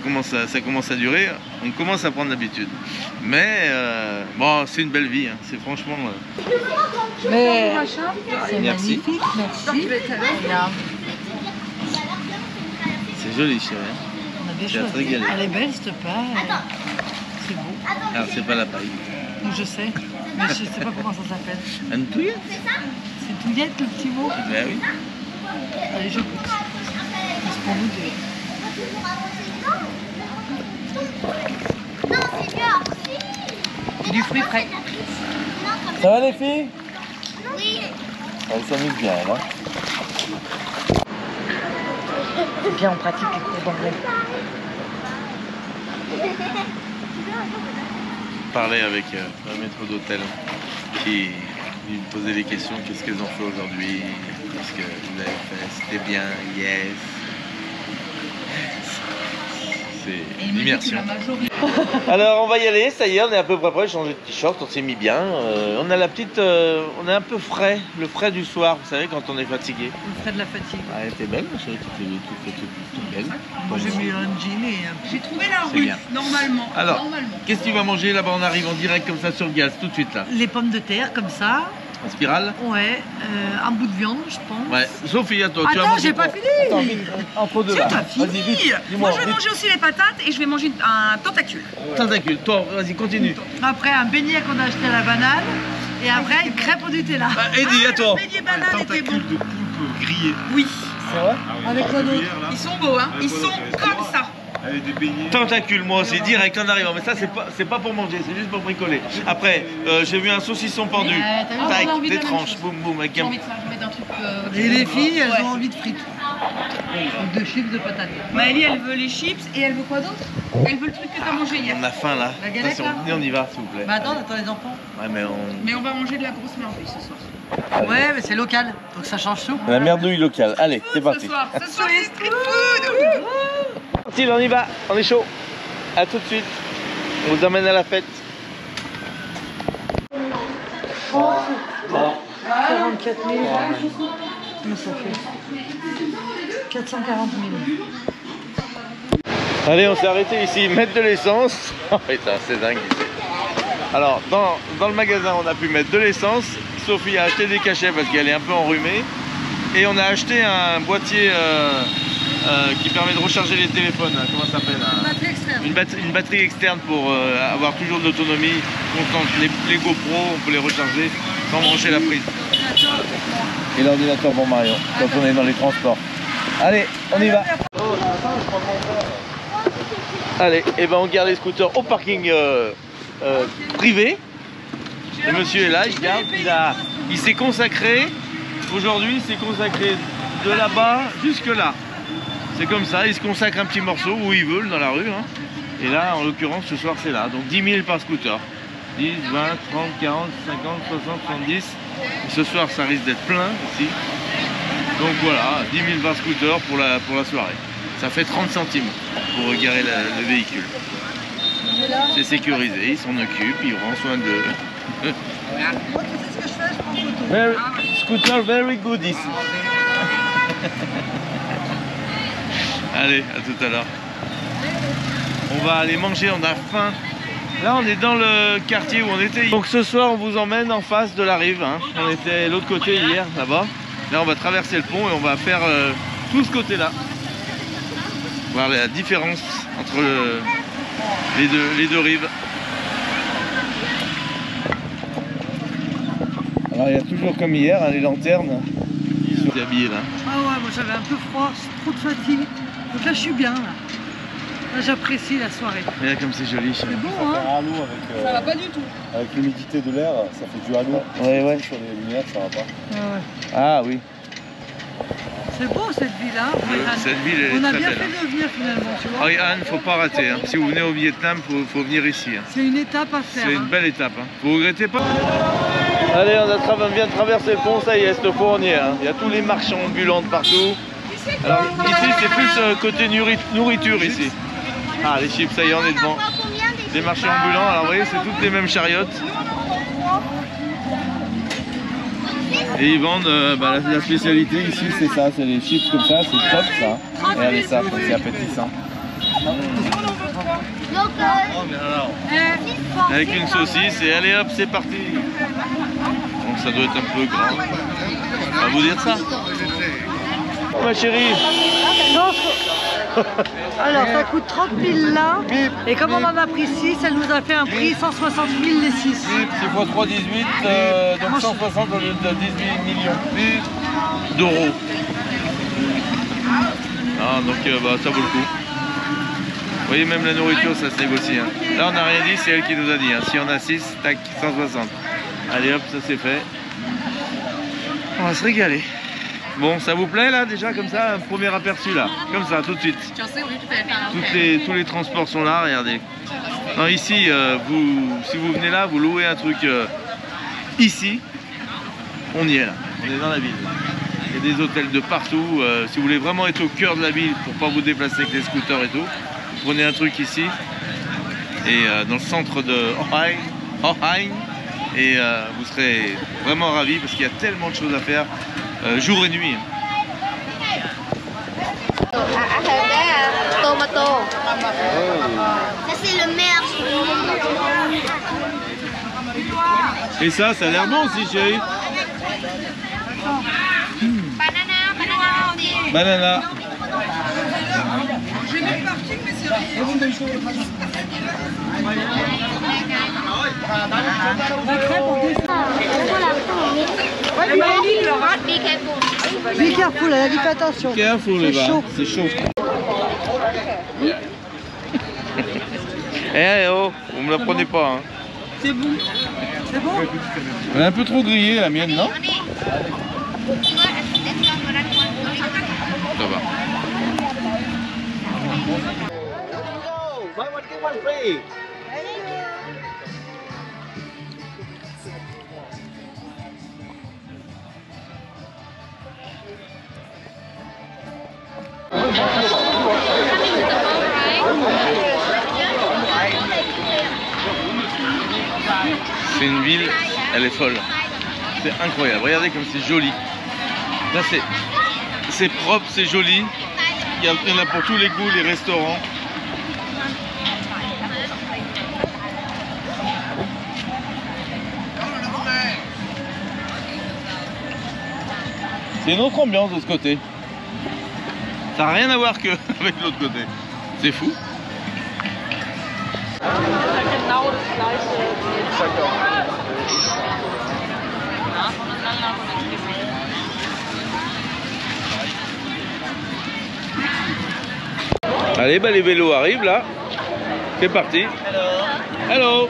ça commence à durer, on commence à prendre l'habitude. Mais bon, c'est une belle vie, hein. C'est franchement... Mais c'est Merci. magnifique, merci. C'est joli, chérie. On a bien J'ai hâte de régaler. Elle est belle, cette paille. C'est beau. Alors, c'est pas la paille. Je sais, mais je sais pas comment ça s'appelle. Une touillette? C'est touillette, le petit mot. Ben oui. Allez, je goûte. C'est pour nous deux. C'est du fruit frais. Ça va les filles? Oui. Elle s'amuse bien, là. C'est bien, on pratique les cours d'anglais. Parler avec le maître d'hôtel qui lui posait des questions. Qu'est-ce qu'elles ont fait aujourd'hui? Qu'est-ce que vous avez fait? C'était bien? Yes. C'est une immersion. Alors on va y aller, ça y est, on est à peu près prêt, changer de t-shirt, on s'est mis bien. On a la petite, on est un peu frais, le frais du soir, vous savez, quand on est fatigué. Le frais de la fatigue. Ah, elle était belle, ma chérie, toute belle. Moi j'ai mis un jean et un petit. J'ai trouvé la C'est rue, bien. normalement. Alors, Normalement. qu'est-ce que tu vas manger là-bas? On arrive en direct comme ça sur le gaz, tout de suite là. Les pommes de terre comme ça. En spirale? Ouais, un bout de viande, je pense. Ouais. Sophie, à toi, tu vas Attends, manger j'ai pas quoi? fini. Attends, vite, entre deux C'est là. pas fini. Vas-y, vite. Dis-moi, Moi, je vais manger aussi les patates et je vais manger un tentacule. Tentacule. Toi, vas-y, continue. Après un beignet qu'on a acheté à la banane. Et après une crêpe au Nutella. Bah, Eddie, à toi. Le beignet banane était bon. de poulpe grillé. Oui. C'est vrai? Avec quoi d'autre? Ils sont beaux, hein. Ils sont comme ça. Avec des beignets. Tentacule, moi aussi, direct en arrivant. Mais ça, c'est pas pour manger, c'est juste pour bricoler. Après, j'ai vu un saucisson pendu. t'as vu, Tac, on a envie de des la même tranches, chose. boum, boum, avec J'ai un... envie de ça, je vais mettre un truc. Et les filles, elles Ouais. ont envie de frites. Ou de chips de patates. Maëlie, elle veut les chips et elle veut quoi d'autre? Elle veut le truc que t'as mangé hier. On a faim là. La galette, Attention, là venez, on y va, s'il vous plaît. Bah attends, attends les enfants. Ouais, mais on... Mais on va manger de la grosse merveille ce soir. Ouais, mais c'est local, donc ça change tout. La merdouille locale. Allez, c'est Ce parti. soir, c'est street food. Parti, on y va, on est chaud. À tout de suite. On vous emmène à la fête. 44 000. Comment ça fait 440 000. Allez, on s'est arrêté ici, mettre de l'essence. Oh putain, c'est dingue. Alors, dans le magasin, on a pu mettre de l'essence. Sophie a acheté des cachets parce qu'elle est un peu enrhumée. Et on a acheté un boîtier qui permet de recharger les téléphones. Comment ça s'appelle? Batterie externe. Une batterie externe pour avoir toujours de l'autonomie constante. Les GoPro, on peut les recharger sans brancher la prise. Et l'ordinateur pour Marion, quand on est dans les transports. Allez, on y va. Allez, et ben on garde les scooters au parking privé. Le monsieur est là, il garde, il s'est consacré, aujourd'hui il s'est consacré de là-bas jusque là. C'est comme ça, il se consacre un petit morceau où il veut dans la rue. Hein. Et là, en l'occurrence, ce soir c'est là. Donc 10 000 par scooter. 10, 20, 30, 40, 50, 60, 70. Et ce soir ça risque d'être plein ici. Donc voilà, 10 000 par scooter pour la soirée. Ça fait 30 centimes pour garer le véhicule. C'est sécurisé, il s'en occupe, il prend soin de... Moi, tu sais ce que je fais? Je prends photo. Scooter very good ici. Allez, à tout à l'heure. On va aller manger, on a faim. Là, on est dans le quartier où on était. Donc ce soir, on vous emmène en face de la rive. Hein. On était de l'autre côté hier, là-bas. Là, on va traverser le pont et on va faire tout ce côté-là. Voir la différence entre entre les deux rives. Alors il y a toujours comme hier hein, les lanternes. Je suis habillé là. Ah ouais, moi j'avais un peu froid, trop de fatigue. Donc là je suis bien là. Là j'apprécie la soirée. Regarde comme c'est joli. C'est bon Ça fait hein. un halo avec, Ça va pas du tout. avec l'humidité de l'air, ça fait du halo. Ouais. Sur les lumières, ça va pas. Ah ouais. Ah oui. C'est beau cette ville hein. Cette ville elle On est a très bien belle. fait de venir finalement, tu vois. Ariane, faut pas rater. Hein. Si vous venez au Vietnam, faut venir ici. Hein. C'est une étape à faire. C'est Hein. une belle étape. Hein. Vous regrettez pas? Allez, on vient de traverser le pont, ça y est, cette fois on y est. Hein. Il y a tous les marchands ambulants de partout. Alors ici c'est plus côté nourriture ici. Ah les chips, ça y est, on est devant. Les marchands ambulants, alors vous voyez, c'est toutes les mêmes chariotes. Et ils vendent la spécialité ici, c'est ça, c'est les chips comme ça, c'est top ça. Regardez ça, c'est appétissant. Avec une saucisse et allez hop, c'est parti. Donc ça doit être un peu grand. On va vous dire ça. Ma chérie. Non, alors ça coûte 30 000 là. Et comme on en a pris 6, elle nous a fait un prix 160 000 les 6. 6 x 3, 18, donc 160 au lieu de 18 millions d'euros. Ah, donc ça vaut le coup. Vous voyez, même la nourriture, ça se négocie. Hein. Là, on n'a rien dit, c'est elle qui nous a dit. Hein. Si on a 6, tac, 160. Allez hop, ça c'est fait. On va se régaler. Bon, ça vous plaît là déjà comme ça, un premier aperçu là, comme ça, tout de suite. Tous les transports sont là, regardez. Non, ici, si vous venez là, vous louez un truc ici, on y est là, on est dans la ville. Il y a des hôtels de partout. Si vous voulez vraiment être au cœur de la ville pour pas vous déplacer avec les scooters et tout, vous prenez un truc ici et dans le centre de Hohai et vous serez vraiment ravis parce qu'il y a tellement de choses à faire jour et nuit. Tomato. Ça c'est le meilleur sur le monde. Et ça a l'air bon aussi, chérie. Banana. J'ai mis le parking, mais c'est rien. Be careful, elle a dit fais attention. Careful, C'est chaud. C'est chaud. Eh oh, vous me la prenez pas. Hein. C'est bon. C'est bon. Elle est un peu trop grillée la mienne, non? Ça va. C'est une ville, elle est folle. C'est incroyable. Regardez comme c'est joli. Là c'est propre, c'est joli. Il y en a pour tous les goûts, les restaurants. C'est une autre ambiance de ce côté. Ça n'a rien à voir que avec l'autre côté. C'est fou. Allez, bah, les vélos arrivent là. C'est parti. Hello.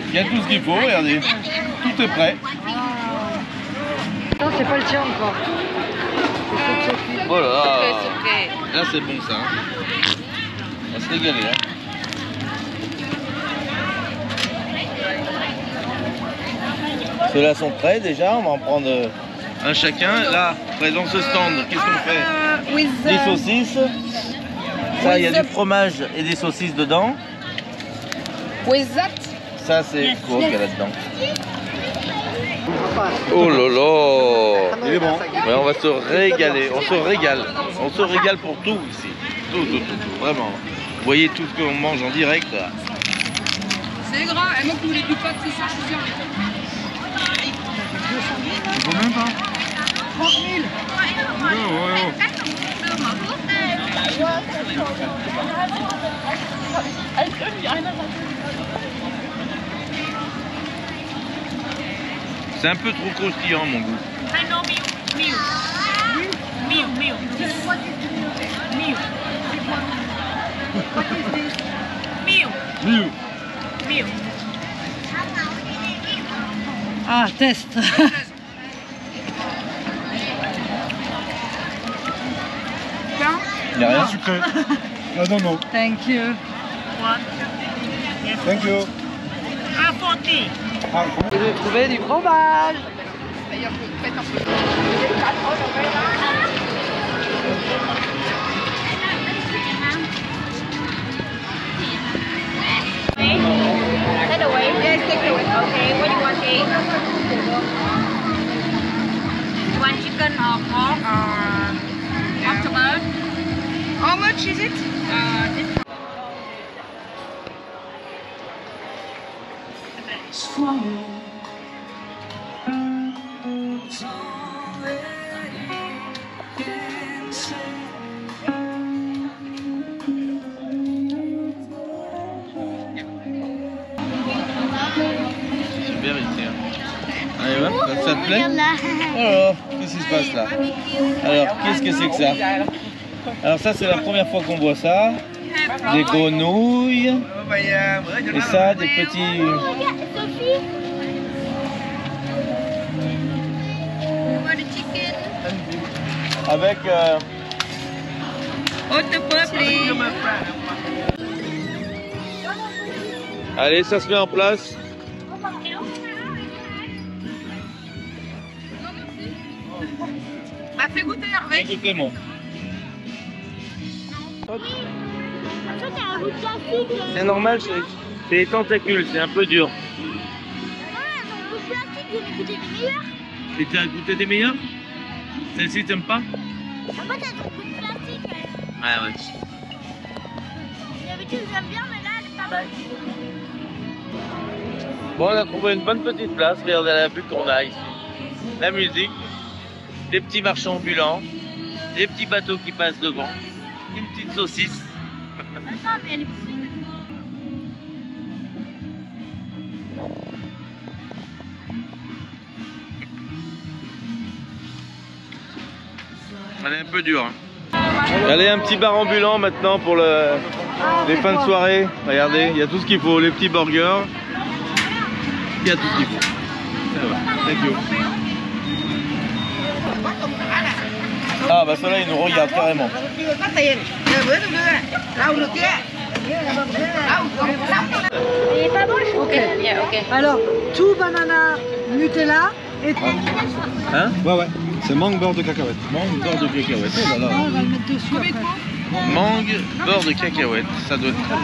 Il y a tout ce qu'il faut, regardez. Tout est prêt. Non, c'est pas le tien encore. Voilà. Là c'est bon ça. Hein. On va se régaler. Hein. Ceux-là sont prêts déjà, on va en prendre un chacun. Là, présent ce stand, qu'est-ce qu'on fait? Des saucisses. Ça, il y a du fromage et des saucisses dedans. Ça, c'est quoi qu'il y a là-dedans? Oh là là! Il est bon. Ouais, on va se régaler, on se régale. On se régale pour tout ici. Tout, vraiment. Vous voyez tout ce qu'on mange en direct. C'est gras, elle manque nous les plus pas, c'est ça, je suis sûr. C'est combien ça? 30 000. Ouais. C'est un peu trop croustillant mon goût. I know meal. Meal. Meal. Ah, test. Il n'y a rien. Sucré. Ah non, non. Thank you. Thank you. Ah, 40. Ah, comment? J'ai trouvé du fromage. Take away. Yes, take away. Okay, what do you want to eat? You want chicken or pork or octopus? How much is it? Super ici. Allez, hop, ça te plaît? Regarde là. Oh, qu'est-ce qui se passe là? Alors, qu'est-ce que c'est que ça? Alors ça, c'est la première fois qu'on voit ça. Des grenouilles. Et ça, des petits... Regarde, Sophie. What the chicken? Avec... Octopus, please. Allez, ça se met en place. Bah, fais goûter, Hervé. Écoutez-moi. Toi, t'as un bout de plastique. C'est normal, c'est les tentacules, c'est un peu dur. Ah, un bout de plastique, j'en ai goûté des meilleurs. Et tu as goûté des meilleurs? Celle-ci, t'aimes pas? Ah, moi, t'as un bout de plastique. Ah ouais. D'habitude, j'aime bien, mais là, elle est pas bonne. Bon, on a trouvé une bonne petite place, regardez la vue qu'on a ici. La musique, des petits marchands ambulants, des petits bateaux qui passent devant, une petite saucisse. Attends, mais elle est petite. Elle est un peu dure. Hein. Allez, un petit bar ambulant maintenant pour les fins de soirée. Regardez, il y a tout ce qu'il faut, les petits burgers. Il y a tout ce qu'il faut. Ça va, thank you. Ah bah ceux-là, ils nous regardent carrément. Il est pas moche. Ok. Yeah, okay. Alors, tout banana Nutella et... Hein? Ouais. C'est mangue beurre de cacahuète. Mangue, beurre de cacahuète. Oh là là. Ah, on va le mettre dessus après. Mangue, beurre de cacahuète. Ça doit être très bon.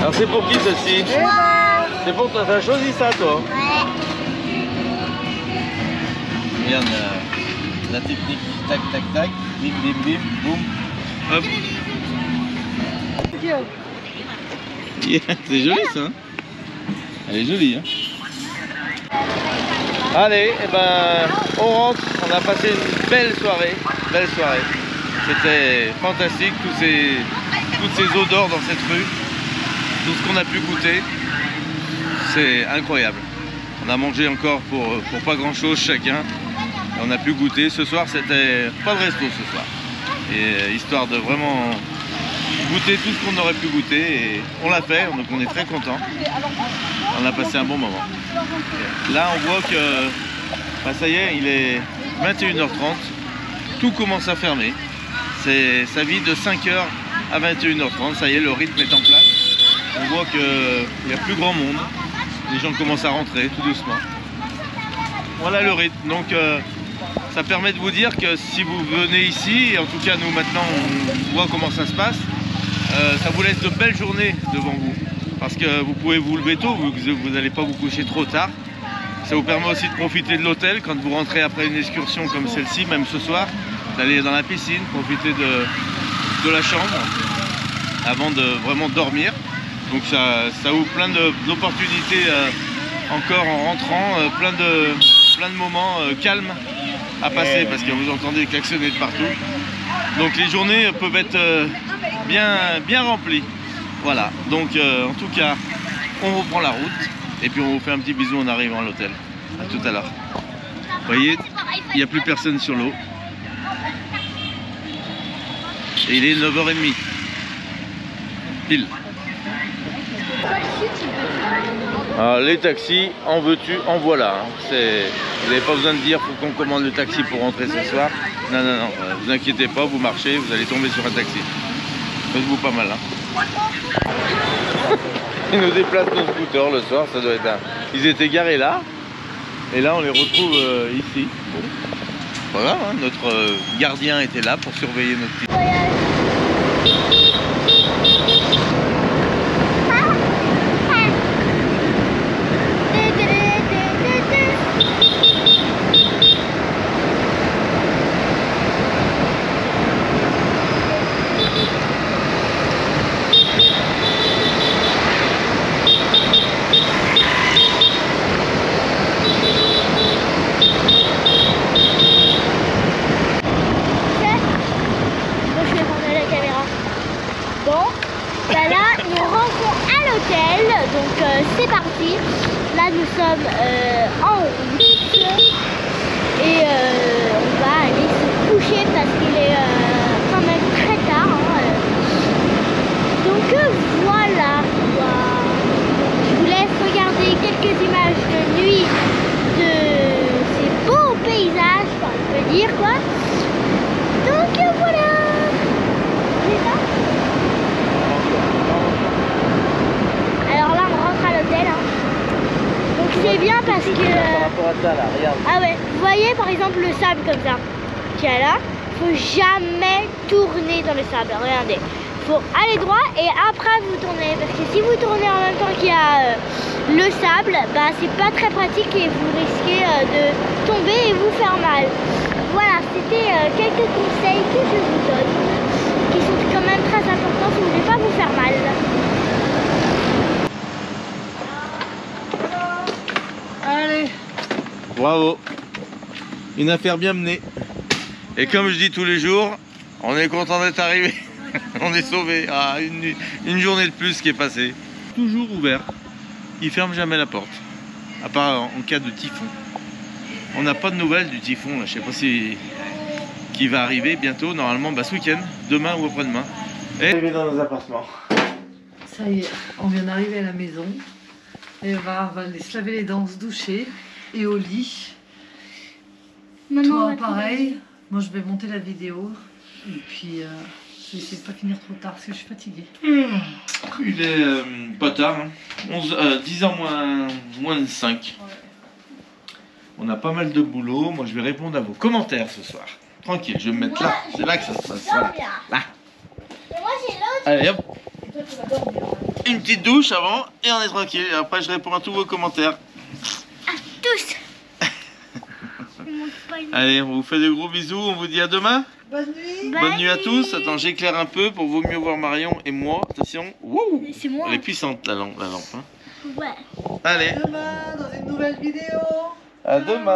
Alors c'est pour qui celle-ci? C'est pour toi, t'as choisi ça toi? Regarde la technique, tac tac tac, bim bim bim, boum, hop. Yeah, c'est joli ça hein. Elle est jolie hein. Allez, et ben on rentre, on a passé une belle soirée. C'était fantastique, toutes ces odeurs dans cette rue, tout ce qu'on a pu goûter, c'est incroyable. On a mangé encore pour pas grand chose chacun, on a pu goûter. Ce soir c'était pas de resto ce soir, et histoire de vraiment goûter tout ce qu'on aurait pu goûter, et on l'a fait, donc on est très content. On a passé un bon moment. Là on voit que bah, ça y est, il est 21h30, tout commence à fermer. Ça vit de 5h à 21h30, ça y est, le rythme est en place. On voit qu'il n'y a plus grand monde, les gens commencent à rentrer tout doucement. Voilà le rythme, donc ça permet de vous dire que si vous venez ici, et en tout cas nous maintenant on voit comment ça se passe, ça vous laisse de belles journées devant vous. Parce que vous pouvez vous lever tôt, vous n'allez pas vous coucher trop tard. Ça vous permet aussi de profiter de l'hôtel quand vous rentrez après une excursion comme celle-ci, même ce soir, d'aller dans la piscine, profiter de la chambre avant de vraiment dormir. Donc ça ouvre plein d'opportunités encore en rentrant, plein plein de moments calmes à passer parce que vous entendez klaxonner de partout. Donc les journées peuvent être bien remplies. Voilà, donc en tout cas, on reprend la route et puis on vous fait un petit bisou en arrivant à l'hôtel. À tout à l'heure. Vous voyez, il n'y a plus personne sur l'eau. Et il est 9h30. Pile. Alors les taxis, en veux-tu, en voilà. Vous n'avez pas besoin de dire faut qu'on commande le taxi pour rentrer ce soir. Non, non, non, vous inquiétez pas, vous marchez, vous allez tomber sur un taxi. Faites-vous pas mal, hein. Ils nous déplacent nos scooters le soir, ça doit être un... Ils étaient garés là, et là on les retrouve ici. Bon. Voilà, hein, notre gardien était là pour surveiller notre petit... C'est parti, là nous sommes en route et on va aller se coucher parce qu'il est quand même très tard, hein. Donc voilà, je vous laisse regarder quelques images de nuit de ces beaux paysages, enfin, on peut dire quoi. Donc voilà. Alors là on rentre à l'hôtel, hein. Donc c'est bien parce que... Par rapport à ça là, regarde. Ah ouais, vous voyez par exemple le sable comme ça, qu'il y a là, faut jamais tourner dans le sable, regardez. Faut aller droit et après vous tournez, parce que si vous tournez en même temps qu'il y a le sable, bah c'est pas très pratique et vous risquez de tomber et vous faire mal. Voilà, c'était quelques conseils que je vous donne, qui sont quand même très importants si vous voulez pas vous faire mal. Allez. Bravo. Une affaire bien menée. Et comme je dis tous les jours, on est content d'être arrivé. On est sauvé. Ah, une journée de plus qui est passée. Toujours ouvert. Il ferme jamais la porte. À part en cas de typhon. On n'a pas de nouvelles du typhon. Là. Je sais pas si qui va arriver bientôt. Normalement, bah, ce week-end, demain ou après-demain. Et arrivé dans nos appartements. Ça y est, on vient d'arriver à la maison. Eva va aller se laver les dents, se doucher et au lit. Toi, pareil. Moi, je vais monter la vidéo et puis je vais essayer de pas finir trop tard parce que je suis fatiguée. Il est pas tard, hein. 10h moins 5. Ouais. On a pas mal de boulot. Moi, je vais répondre à vos commentaires ce soir. Tranquille, je vais me mettre là. C'est là que ça se passe. Voilà. Là. Et moi, j'ai l'autre. Allez, hop. Une petite douche avant et on est tranquille. Et après, je réponds à tous vos commentaires. À tous. Allez, on vous fait de gros bisous. On vous dit à demain. Bonne nuit. Bonne nuit à tous. Attends, j'éclaire un peu pour vaut mieux voir Marion et moi. Attention. Wouh. C'est moi. Elle est puissante la lampe. Hein. Ouais. Allez. À demain dans une nouvelle vidéo. À demain.